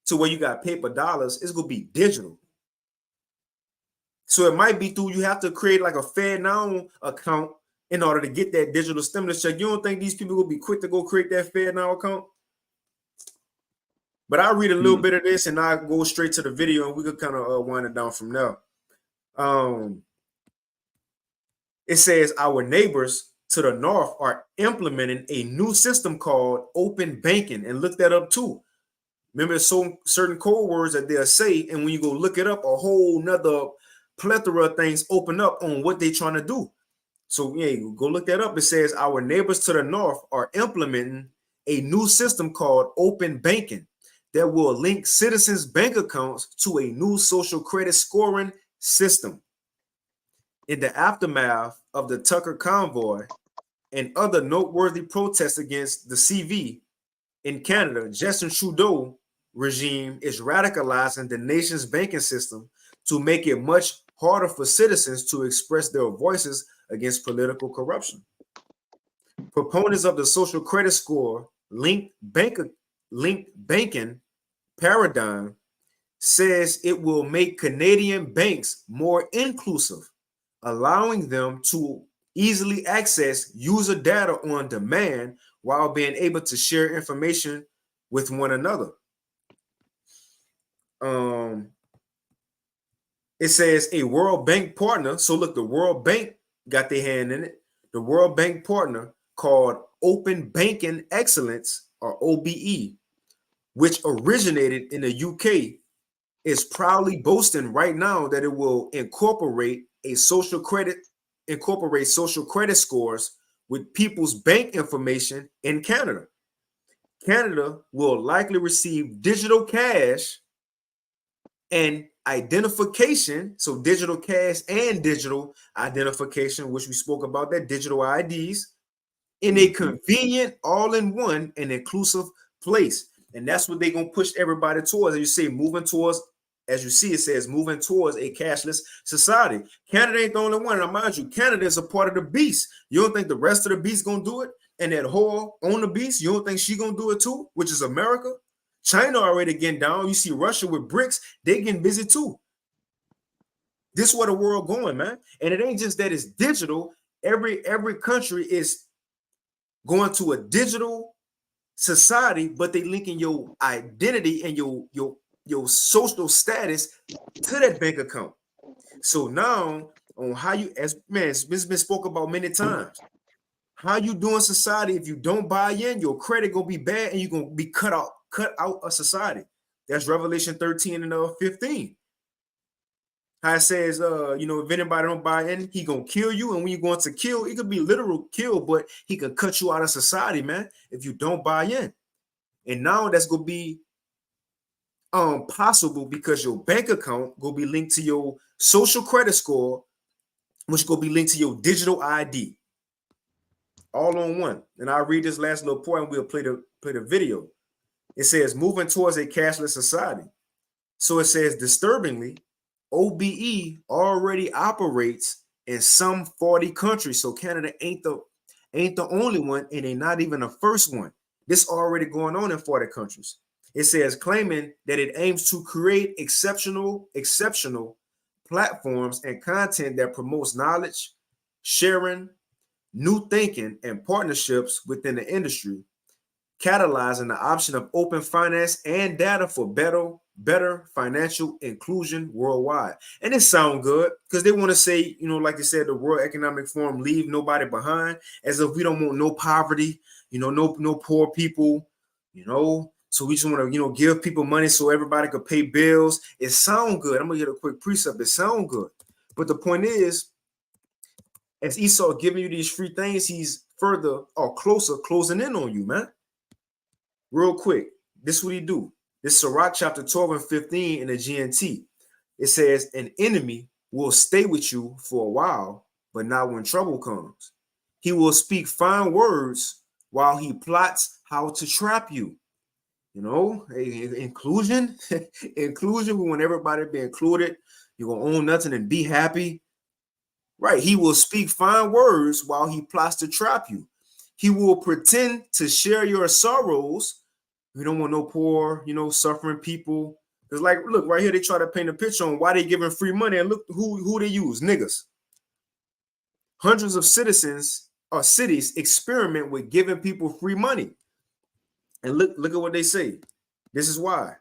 to where you got paper dollars. It's going to be digital. So it might be through, you have to create like a FedNow account in order to get that digital stimulus check. You don't think these people will be quick to go create that FedNow account? But I'll read a little bit of this and I'll go straight to the video and we could kind of wind it down from there. It says our neighbors to the north are implementing a new system called open banking, and look that up too. Remember, certain code words that they'll say, and when you go look it up, a whole nother plethora of things open up on what they're trying to do. So yeah, go look that up. It says our neighbors to the north are implementing a new system called open banking that will link citizens' bank accounts to a new social credit scoring system. In the aftermath of the Tucker convoy and other noteworthy protests against the CV in Canada, Justin Trudeau regime is radicalizing the nation's banking system to make it much harder for citizens to express their voices against political corruption. Proponents of the social credit score linked banking paradigm says it will make Canadian banks more inclusive, allowing them to easily access user data on demand while being able to share information with one another. It says a World Bank partner. So look, the World Bank got their hand in it. The World Bank partner called Open Banking Excellence, or OBE, which originated in the UK, is proudly boasting right now that it will incorporate a social credit incorporates social credit scores with people's bank information in Canada. Canada will likely receive digital cash and identification, so digital cash and digital identification, which we spoke about, that digital IDs, in a convenient, all-in-one and inclusive place. And that's what they're going to push everybody towards. As you say, moving towards, as you see, it says moving towards a cashless society. Canada ain't the only one. Now, mind you, Canada is a part of the beast. You don't think the rest of the beast going to do it? And that whore on the beast, you don't think she going to do it too, which is America? China already getting down. You see Russia with BRICS, they getting busy too. This is where the world going, man. And it ain't just that it's digital. Every country is going to a digital society, but they linking your identity and your social status to that bank account. So now on how you, as man, it's been spoke about many times. How you do in society, if you don't buy in, your credit gonna be bad and you're gonna be cut out of society. That's Revelation 13 and 15. How it says, if anybody don't buy in, he gonna kill you. And when you're going to kill, it could be literal kill, but he could cut you out of society, man, if you don't buy in. And now that's gonna be possible because your bank account gonna be linked to your social credit score, which gonna be linked to your digital ID. All on one. And I'll read this last little point and we'll play the video. It says, moving towards a cashless society. So it says, disturbingly, OBE already operates in some 40 countries. So Canada ain't the only one, and they're not even the first one. This already going on in 40 countries. It says, claiming that it aims to create exceptional platforms and content that promotes knowledge, sharing, new thinking, and partnerships within the industry, catalyzing the option of open finance and data for better financial inclusion worldwide. And it sounds good because they want to say, like they said, the World Economic Forum, leave nobody behind, as if we don't want no poverty, no poor people, so we just want to, give people money so everybody could pay bills. It sounds good. I'm going to get a quick precept. It sounds good. But the point is, as Esau giving you these free things, he's further or closer closing in on you, man. Real quick, this is what he do. This is Sirach chapter 12 and 15 in the GNT. It says, an enemy will stay with you for a while, but not when trouble comes. He will speak fine words while he plots how to trap you. Inclusion, inclusion, we want everybody to be included. You're going to own nothing and be happy. Right. He will speak fine words while he plots to trap you. He will pretend to share your sorrows. We don't want no poor, suffering people. Because look, right here, they try to paint a picture on why they giving free money. And look who they use, niggas. Hundreds of citizens or cities experiment with giving people free money. And look at what they say. This is why.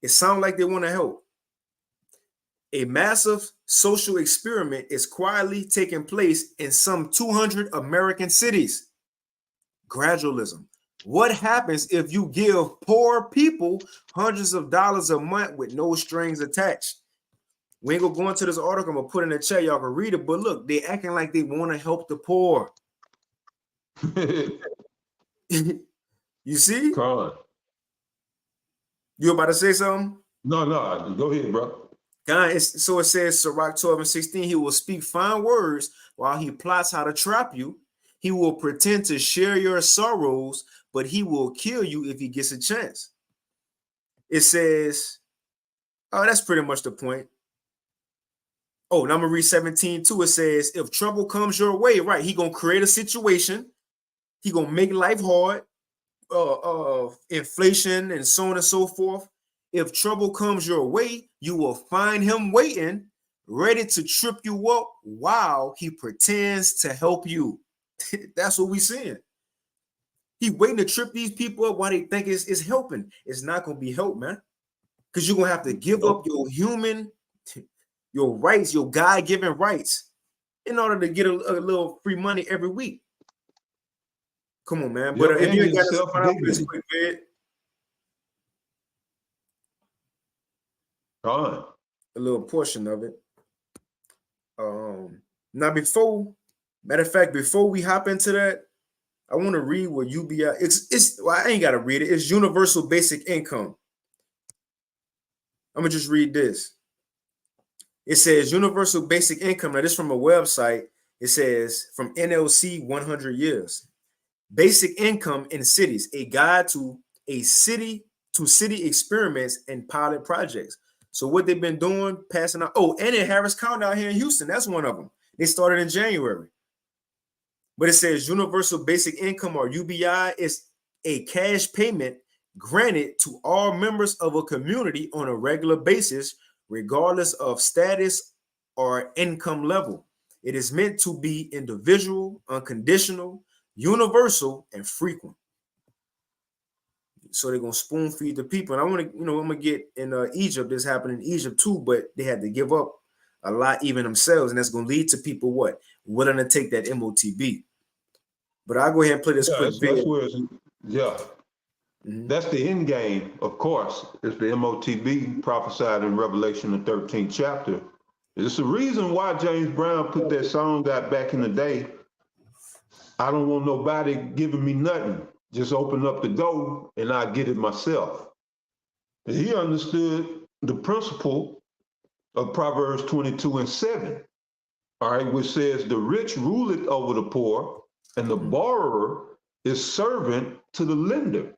It sounds like they want to help. A massive social experiment is quietly taking place in some 200 American cities. Gradualism. What happens if you give poor people hundreds of dollars a month with no strings attached? We ain't gonna go into this article. I'm gonna put in the chat. Y'all can read it. But look, they acting like they want to help the poor. You see? God. You about to say something? No, go ahead, bro. So it says, Sirach 12 and 16, he will speak fine words while he plots how to trap you. He will pretend to share your sorrows, but he will kill you if he gets a chance. It says, that's pretty much the point. Oh, and I'm going to read 17 too. It says, if trouble comes your way, right, he going to create a situation. He going to make life hard, inflation and so on and so forth. If trouble comes your way, you will find him waiting, ready to trip you up while he pretends to help you. That's what we're seeing. He waiting to trip these people up while they think it's helping. It's not going to be help, man. Because you're going to have to give up your rights, your God-given rights, in order to get a little free money every week. Come on, man. But if you ain't got to find out this quick, man. A little portion of it. Now matter of fact, before we hop into that, I want to read what UBI. Well, I ain't gotta read it. It's universal basic income. I'm gonna just read this. It says universal basic income. Now, this is from a website. It says from NLC 100 years. Basic income in cities, a guide to city experiments and pilot projects. So what they've been doing, passing out. Oh, and in Harris County out here in Houston, that's one of them. They started in January. But it says universal basic income, or UBI, is a cash payment granted to all members of a community on a regular basis, regardless of status or income level. It is meant to be individual, unconditional, universal, and frequent. So they're gonna spoon feed the people. And I want to, I'm gonna get in Egypt. This happened in Egypt too, but they had to give up a lot even themselves, and that's gonna lead to people what? Willing to take that MOTB. But I'll go ahead and play this quick video. That's the end game, of course. It's the MOTB prophesied in Revelation, the 13th chapter. It's the reason why James Brown put that song out back in the day. I don't want nobody giving me nothing. Just open up the door and I get it myself. And he understood the principle of Proverbs 22:7, all right, which says, the rich ruleth over the poor, and the borrower is servant to the lender.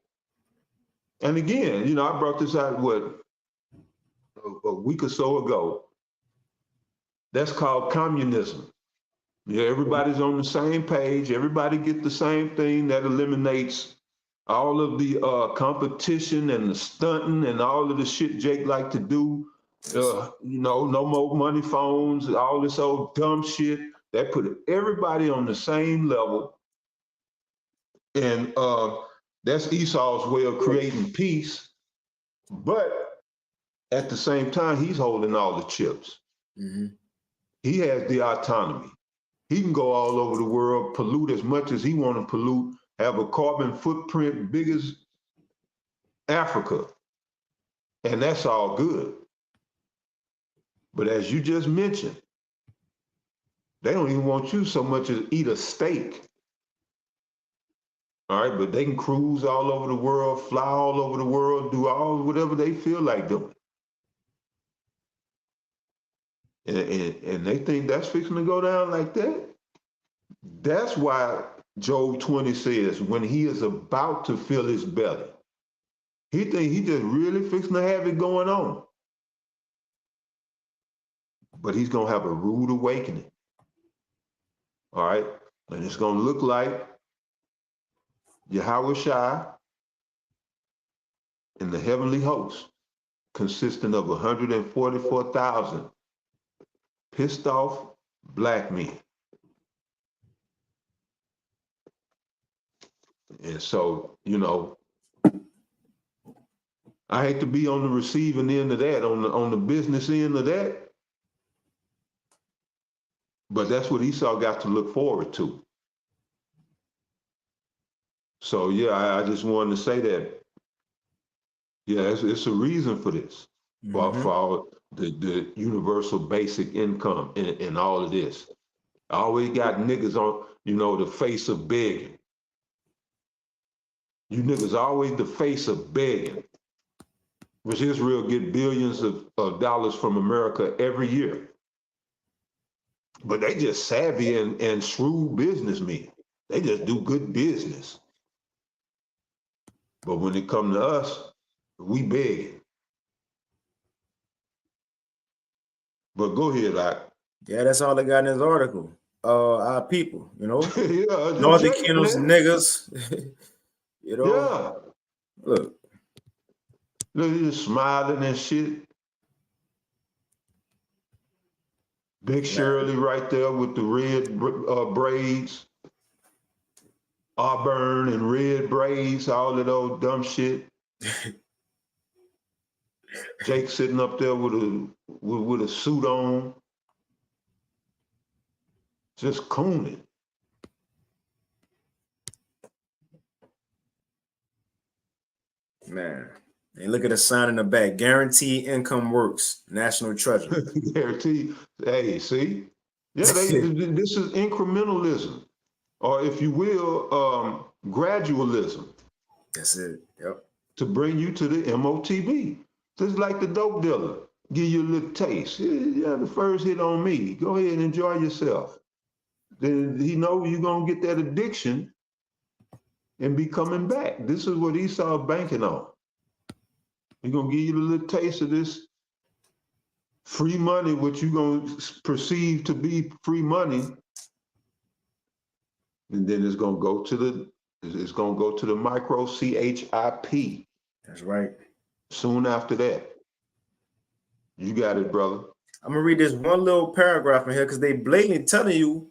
And again, I brought this out, a week or so ago. That's called communism. Yeah, everybody's on the same page. Everybody get the same thing. That eliminates all of the competition and the stunting and all of the shit Jake like to do. No more money phones, all this old dumb shit. That put everybody on the same level. And that's Esau's way of creating peace. But at the same time, he's holding all the chips. Mm-hmm. He has the autonomy. He can go all over the world, pollute as much as he want to pollute, have a carbon footprint big as Africa. And that's all good. But as you just mentioned, they don't even want you so much as eat a steak. All right, but they can cruise all over the world, fly all over the world, do whatever they feel like doing. And they think that's fixing to go down like that. That's why Job 20 says, when he is about to fill his belly, he think he just really fixing to have it going on. But he's going to have a rude awakening. All right, and it's going to look like Yahweh Shai and the heavenly host, consisting of 144,000 pissed off black men. And so, I hate to be on the receiving end of that, on the business end of that. But that's what Esau got to look forward to. So yeah, I just wanted to say that. Yeah, it's a reason for this, for all the universal basic income and all of this. I always got niggas on, the face of begging. You niggas always the face of begging, which Israel get billions of dollars from America every year. But they just savvy and shrewd businessmen. They just do good business. But when it comes to us, we beg. But go ahead, Ike. Yeah, that's all I got in this article. Our people, Yeah, Northern Kingdom's niggas. Yeah. Look, he's just smiling and shit. Big Shirley right there with the red braids. Auburn and red braids, all of those dumb shit. Jake sitting up there with a suit on. Just cooning. Man. And look at the sign in the back. Guaranteed income works. National treasure. Guaranteed. Hey, see? Yeah, this is incrementalism, or if you will, gradualism. That's it. Yep. To bring you to the MOTB. Just like the dope dealer, give you a little taste. Yeah, the first hit on me. Go ahead and enjoy yourself. Then he know you're gonna get that addiction and be coming back. This is what Esau banking on. He's gonna give you a little taste of this free money, which you're gonna perceive to be free money, and then it's gonna go to the micro CHIP. That's right. Soon after that. You got it, brother. I'm gonna read this one little paragraph in here because they blatantly telling you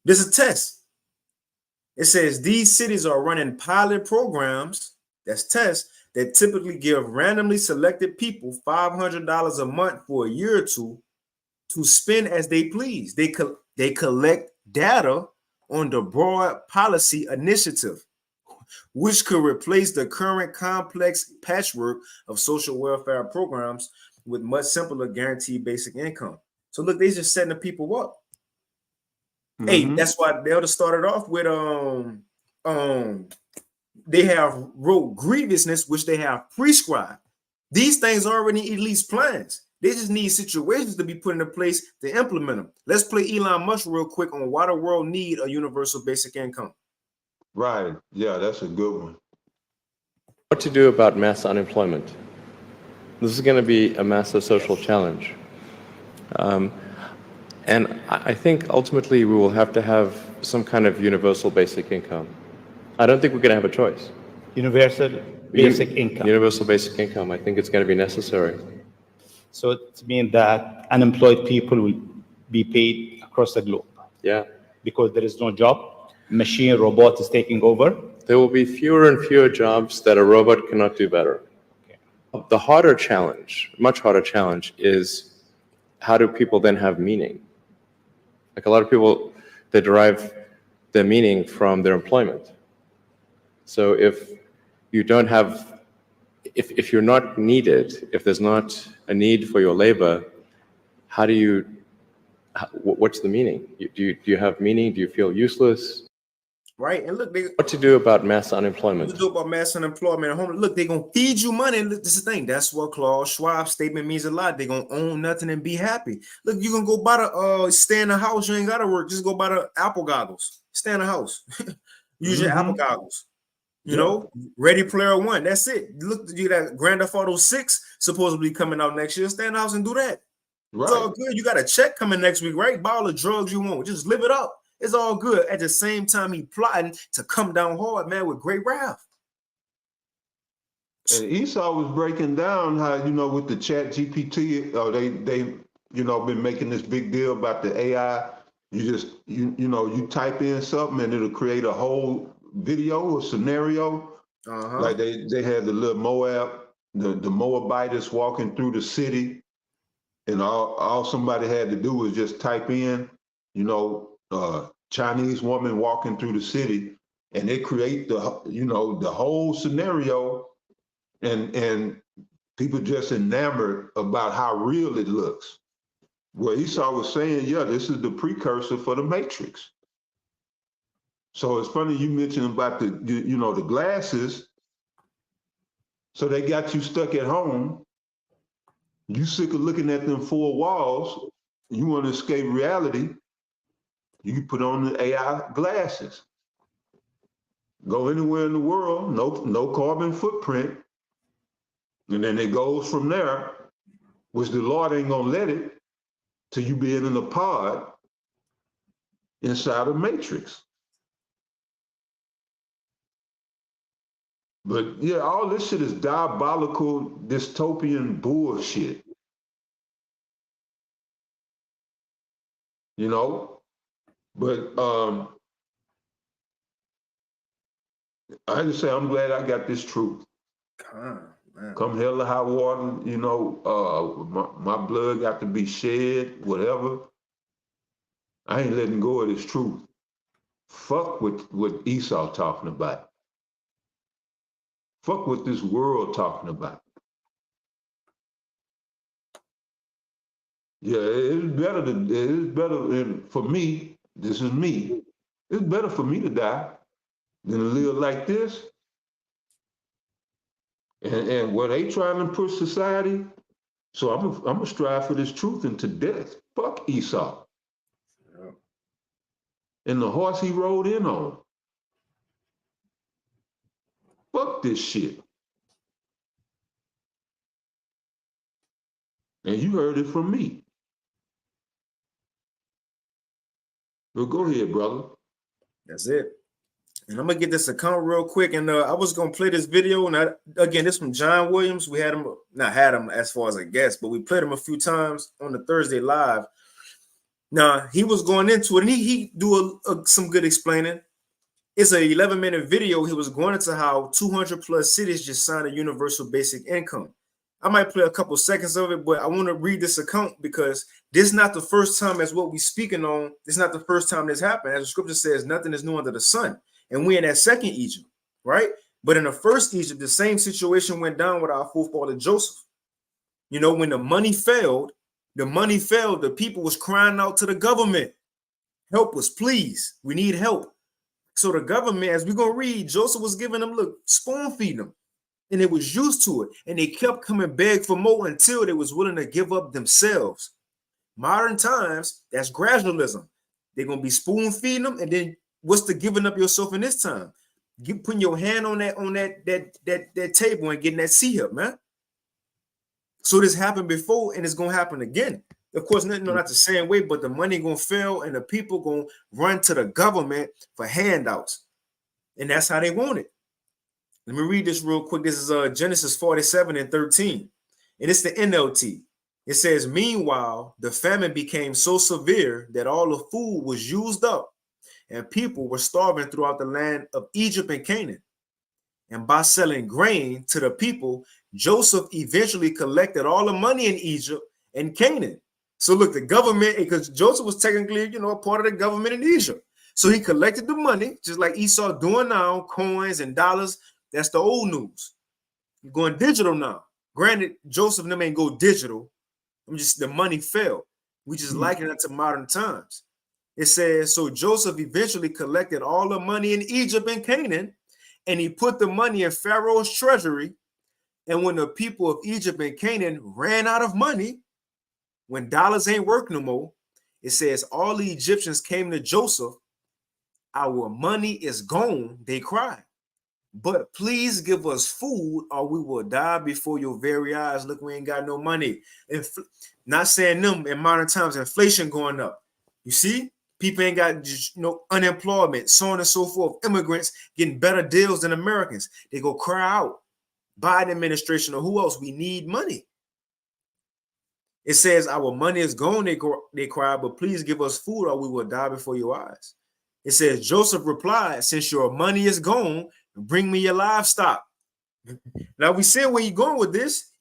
this is a test. It says these cities are running pilot programs, that's tests, that typically give randomly selected people $500 a month for a year or two to spend as they please. They collect data on the broad policy initiative, which could replace the current complex patchwork of social welfare programs with much simpler guaranteed basic income. So look, they just setting the people up. Hey, that's why they ought to start it off with they have wrote grievousness, which they have prescribed. These things are already in least plans. They just need situations to be put into place to implement them. Let's play Elon Musk real quick on why the world need a universal basic income. Right. Yeah, that's a good one. What to do about mass unemployment? This is going to be a massive social challenge. And I think ultimately we will have to have some kind of universal basic income. I don't think we're going to have a choice. Universal basic income. Universal basic income. I think it's going to be necessary. So it means that unemployed people will be paid across the globe. Yeah. Because there is no job. Machine, robot is taking over. There will be fewer and fewer jobs that a robot cannot do better. Okay. The harder challenge, much harder challenge, is how do people then have meaning? Like a lot of people, they derive their meaning from their employment. So if you don't have, if you're not needed, if there's not a need for your labor, how do you, what's the meaning? Do you have meaning? Do you feel useless? Right, and look, What to do about mass unemployment? What to do about mass unemployment? Look, they're gonna feed you money. And this is the thing. That's what Klaus Schwab's statement means a lot. They're gonna own nothing and be happy. Look, you can go buy the stay in the house. You ain't gotta work. Just go buy the Apple goggles. Stay in the house. Use your Apple goggles. You know, Ready Player One. That's it. Look, you got Grand Theft Auto 6 supposedly coming out next year. Stay in the house and do that. Right. It's all good. You got a check coming next week, right? Buy all the drugs you want. Just live it up. It's all good. At the same time, he plotting to come down hard, man, with great wrath. And Esau was breaking down how, with the Chat GPT, they been making this big deal about the AI. You just, you type in something and it'll create a whole video or scenario. Like they had the little Moab, the Moabites walking through the city, and all somebody had to do was just type in, Chinese woman walking through the city, and they create the whole scenario, and people just enamored about how real it looks. Well, Esau was saying, yeah, this is the precursor for the Matrix. So it's funny you mentioned about the glasses. So they got you stuck at home. You sick of looking at them four walls. You want to escape reality. You can put on the AI glasses. Go anywhere in the world, no carbon footprint. And then it goes from there, which the Lord ain't gonna let it, to you being in a pod inside a matrix. But yeah, all this shit is diabolical, dystopian bullshit. But I just say I'm glad I got this truth. Come hell or high water, my blood got to be shed, whatever. I ain't letting go of this truth. Fuck what Esau talking about. Fuck what this world talking about. Yeah, it's better than for me. This is me. It's better for me to die than to live like this. And what they trying to push society. So I'm gonna strive for this truth into death. Fuck Esau. Yeah. And the horse he rode in on. Fuck this shit. And you heard it from me. Well, go ahead, brother. That's it. And I'm gonna get this account real quick. And I was gonna play this video. And again, this from John Williams. We had him, not had him as far as a guest, but we played him a few times on the Thursday live. Now he was going into it, and he do some good explaining. It's an 11-minute video. He was going into how 200 plus cities just signed a universal basic income. I might play a couple seconds of it, but I want to read this account because this is not the first time, as what we speaking on. This is not the first time this happened. As the scripture says, nothing is new under the sun. And we're in that second Egypt, right? But in the first Egypt, the same situation went down with our forefather Joseph. You know, when the money failed, the people was crying out to the government, help us, please. We need help. So the government, as we're going to read, Joseph was giving them, look, spoon feeding them. And they was used to it. And they kept coming beg for more until they was willing to give up themselves. Modern times, that's gradualism. They're going to be spoon feeding them. And then what's the giving up yourself in this time? You putting your hand on that table and getting that C-hip, man. So this happened before and it's going to happen again. Of course, not the same way, but the money going to fail and the people going to run to the government for handouts. And that's how they want it. Let me read this real quick. This is Genesis 47:13. And it's the NLT. It says, meanwhile, the famine became so severe that all the food was used up and people were starving throughout the land of Egypt and Canaan. And by selling grain to the people, Joseph eventually collected all the money in Egypt and Canaan. So look, the government, because Joseph was technically, you know, a part of the government in Egypt. So he collected the money, just like Esau doing now, coins and dollars. That's the old news. You're going digital now. Granted, Joseph and them ain't go digital. The money fell. We just liken it to modern times. It says, so Joseph eventually collected all the money in Egypt and Canaan, and he put the money in Pharaoh's treasury. And when the people of Egypt and Canaan ran out of money, when dollars ain't work no more, it says all the Egyptians came to Joseph. Our money is gone, they cried. But please give us food or we will die before your very eyes. Look, we ain't got no money. Not saying them in modern times, inflation going up. You see, people ain't got unemployment, so on and so forth. Immigrants getting better deals than Americans. They go cry out. Biden administration or who else? We need money. It says our money is gone, they cry, but please give us food or we will die before your eyes. It says Joseph replied, since your money is gone, bring me your livestock. Now we see where you're going with this.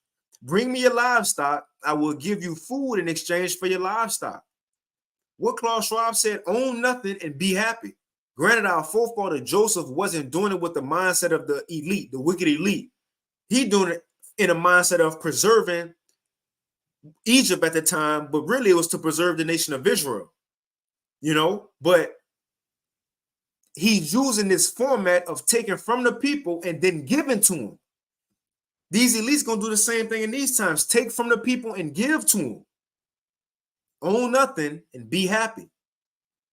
Bring me your livestock. I will give you food in exchange for your livestock. What Klaus Schwab said, own nothing and be happy. Granted, our forefather Joseph wasn't doing it with the mindset of the elite, the wicked elite. He doing it in a mindset of preserving Egypt at the time, but really it was to preserve the nation of Israel, but he's using this format of taking from the people and then giving to them. These elites gonna do the same thing in these times, take from the people and give to them. Own nothing and be happy.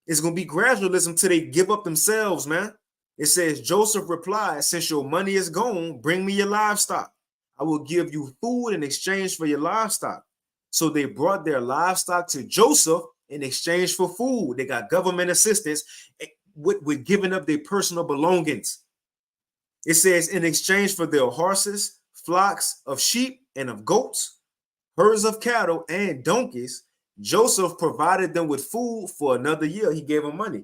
It's gonna be gradualism till they give up themselves, man. It says Joseph replied, since your money is gone, bring me your livestock. I will give you food in exchange for your livestock. So they brought their livestock to Joseph in exchange for food. They got government assistance with giving up their personal belongings. It says in exchange for their horses, flocks of sheep and of goats, herds of cattle and donkeys, Joseph provided them with food for another year. He gave them money.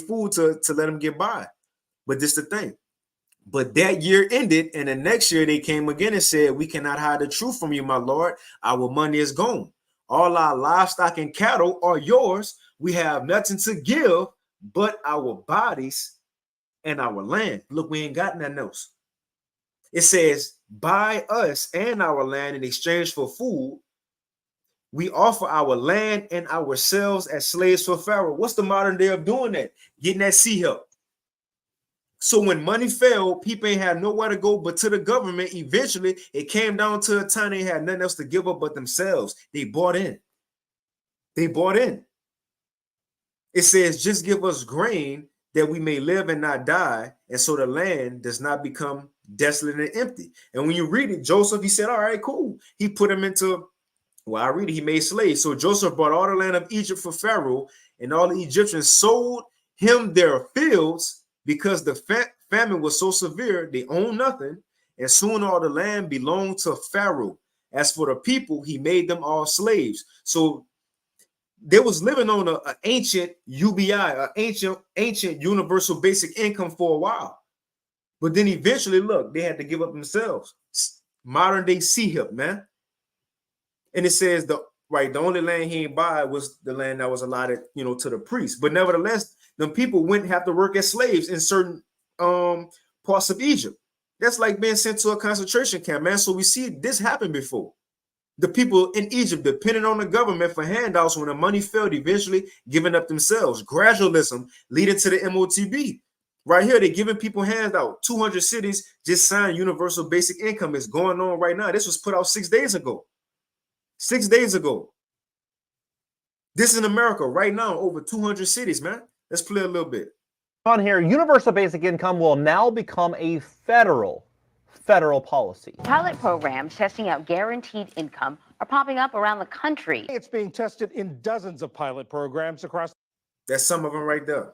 Food to let them get by. But this is the thing. But that year ended, and the next year they came again and said, we cannot hide the truth from you, my Lord. Our money is gone. All our livestock and cattle are yours. We have nothing to give but our bodies and our land. Look, we ain't got nothing else. It says, buy us and our land in exchange for food. We offer our land and ourselves as slaves for Pharaoh. What's the modern day of doing that? Getting that sea help. So when money failed, people ain't had nowhere to go but to the government. Eventually, it came down to a time they had nothing else to give up but themselves. They bought in. They bought in. It says, just give us grain that we may live and not die, and so the land does not become desolate and empty. And when you read it, Joseph, he said, all right, cool. He put him into, well, I read it, he made slaves. So Joseph bought all the land of Egypt for Pharaoh, and all the Egyptians sold him their fields because the famine was so severe, they owned nothing, and soon all the land belonged to Pharaoh. As for the people, he made them all slaves. So they was living on an ancient UBI, an ancient universal basic income for a while. But then eventually, look, they had to give up themselves. Modern day sea help, man. And it says the only land he ain't buy was the land that was allotted, to the priests. But nevertheless, them people wouldn't have to work as slaves in certain parts of Egypt. That's like being sent to a concentration camp, man. So we see this happen before. The people in Egypt depended on the government for handouts when the money failed, eventually giving up themselves. Gradualism leading to the MOTB. Right here, they're giving people handouts. 200 cities just signed universal basic income. It's going on right now. This was put out 6 days ago. 6 days ago. This is in America right now, over 200 cities, man. Let's play a little bit. On here, universal basic income will now become a federal policy. Pilot programs testing out guaranteed income are popping up around the country. It's being tested in dozens of pilot programs across That's some of them right there.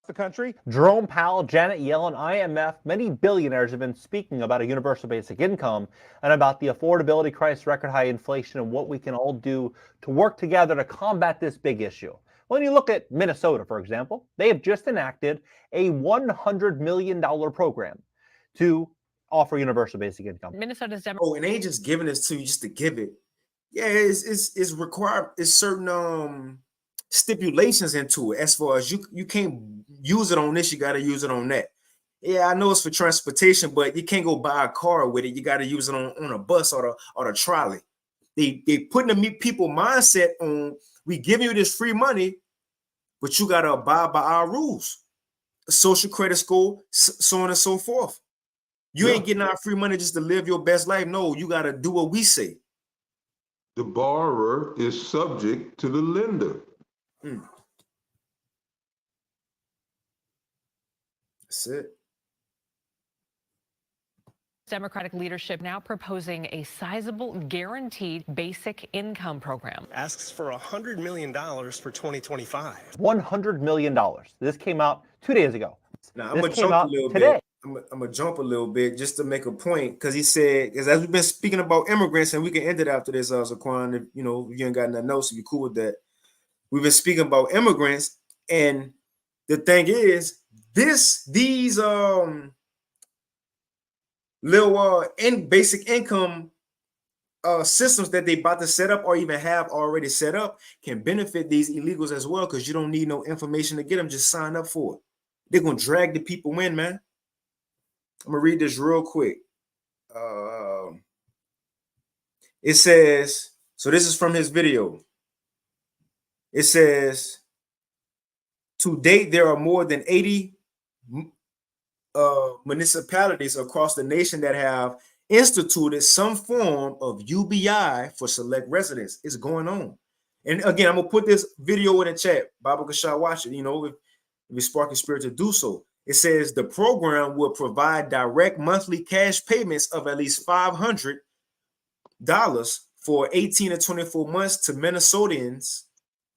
the country. Jerome Powell, Janet Yellen, IMF, many billionaires have been speaking about a universal basic income and about the affordability crisis, record high inflation, and what we can all do to work together to combat this big issue. When you look at Minnesota, for example, they have just enacted a $100 million program to offer universal basic income. Minnesota's Oh, and they ain't just giving this to you just to give it. Yeah, it's required. It's certain stipulations into it. As far as you can't use it on this, you got to use it on that. Yeah, I know it's for transportation, but you can't go buy a car with it. You got to use it on a bus or the trolley. They putting the people mindset on. We giving you this free money, but you got to abide by our rules. Social credit score, so on and so forth. You ain't getting our free money just to live your best life. No, you got to do what we say. The borrower is subject to the lender. That's it. Democratic leadership now proposing a sizable guaranteed basic income program. Asks for $100 million for 2025. $100 million. This came out 2 days ago. Now I'm gonna This came jump a out little today. bit. I'm gonna jump a little bit just to make a point, because he said, as we've been speaking about immigrants, and we can end it after this, Zaquan, if you ain't got nothing else, if you're cool with that. We've been speaking about immigrants, and the thing is, these little basic income systems that they about to set up or even have already set up can benefit these illegals as well, because you don't need no information to get them. Just sign up for it. They're gonna drag the people in, man. I'm gonna read this real quick. It says, so this is from his video. It says, to date, there are more than 80 municipalities across the nation that have instituted some form of UBI for select residents. It's going on. And again, I'm gonna put this video in the chat. Baba Kashah, watch it, if you're sparking spirit to do so. It says the program will provide direct monthly cash payments of at least $500 for 18 to 24 months to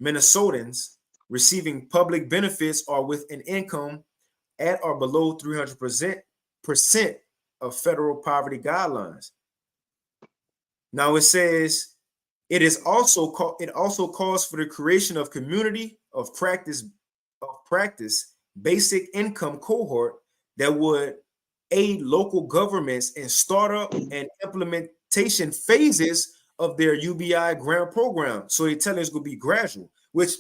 Minnesotans receiving public benefits or with an income at or below 300% of federal poverty guidelines. Now it says it also calls for the creation of community of practice basic income cohort that would aid local governments in startup and implementation phases of their UBI grant program. So they tell us it's going to be gradual, which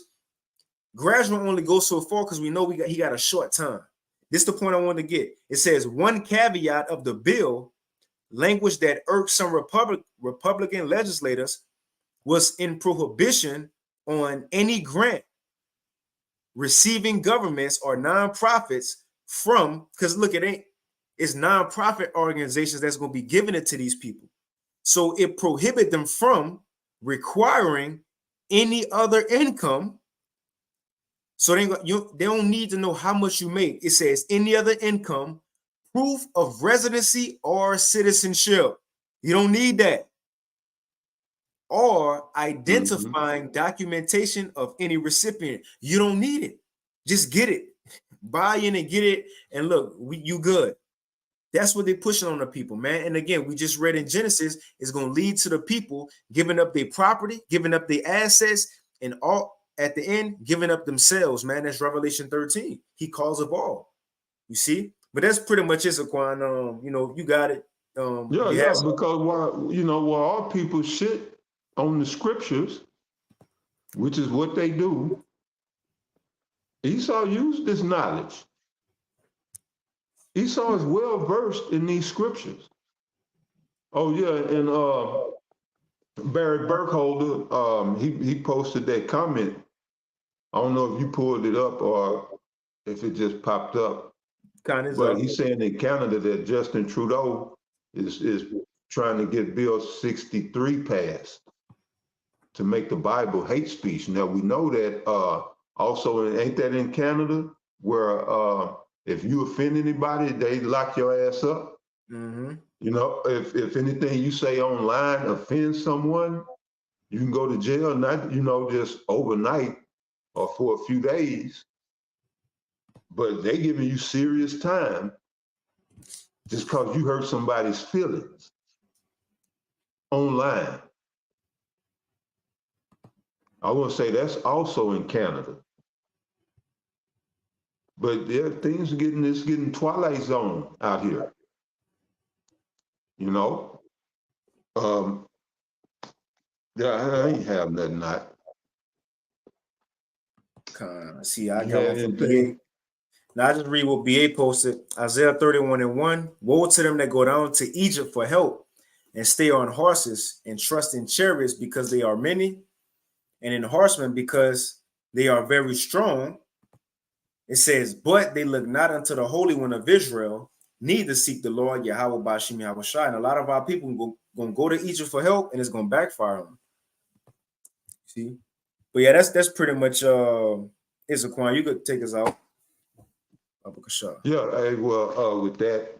gradual only goes so far because we know he got a short time. This is the point I wanted to get. It says one caveat of the bill language that irked some Republican legislators was in prohibition on any grant receiving governments or nonprofits from, because look, it's nonprofit organizations that's going to be giving it to these people. So it prohibits them from requiring any other income. So they don't need to know how much you make. It says any other income, proof of residency or citizenship. You don't need that. Or identifying documentation of any recipient. You don't need it. Just get it. Buy in and get it. And look, you good. That's what they're pushing on the people, man. And again, we just read in Genesis, it's going to lead to the people giving up their property, giving up their assets, and all at the end, giving up themselves, man. That's Revelation 13. He calls of all. You see? But that's pretty much it, Zaquan. You know, you got it. Because while all people shit on the scriptures, which is what they do, Esau used this knowledge. Esau is well versed in these scriptures. Oh yeah, and Barry Burkholder, he posted that comment. I don't know if you pulled it up or if it just popped up. But he's saying in Canada that Justin Trudeau is trying to get Bill 63 passed to make the Bible hate speech. Now we know that also, ain't that in Canada where if you offend anybody, they lock your ass up? Mm-hmm. You know, if anything you say online offends someone, you can go to jail, not, just overnight or for a few days, but they giving you serious time just because you hurt somebody's feelings online. I want to say that's also in Canada. But yeah, things are getting Twilight Zone out here. You know? Yeah, I ain't have nothing. See, I got one from BA. Now I just read what BA posted. Isaiah 31:1. Woe to them that go down to Egypt for help and stay on horses and trust in chariots because they are many, and in horsemen because they are very strong. It says, but they look not unto the Holy One of Israel, neither seek the Lord Yahweh Bashim Yahweh Shai. And a lot of our people going to go to Egypt for help, and it's going to backfire them. See? But yeah, that's pretty much Zaquan. You could take us out. Yeah, well, with that,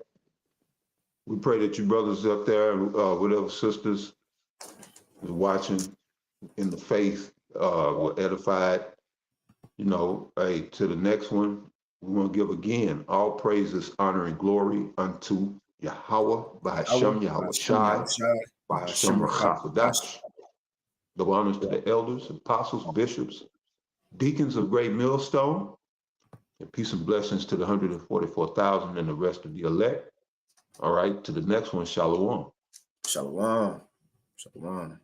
we pray that you brothers up there, whatever sisters is watching in the faith, were edified. To the next one, we want to give again all praises, honor, and glory unto Yahweh, B'Hashem, Yahweh Shai, B'Hashem Rachafadash. The honors to the elders, apostles, bishops, deacons of Great Millstone, and peace and blessings to the 144,000 and the rest of the elect. All right, to the next one, Shalom. Shalom. Shalom.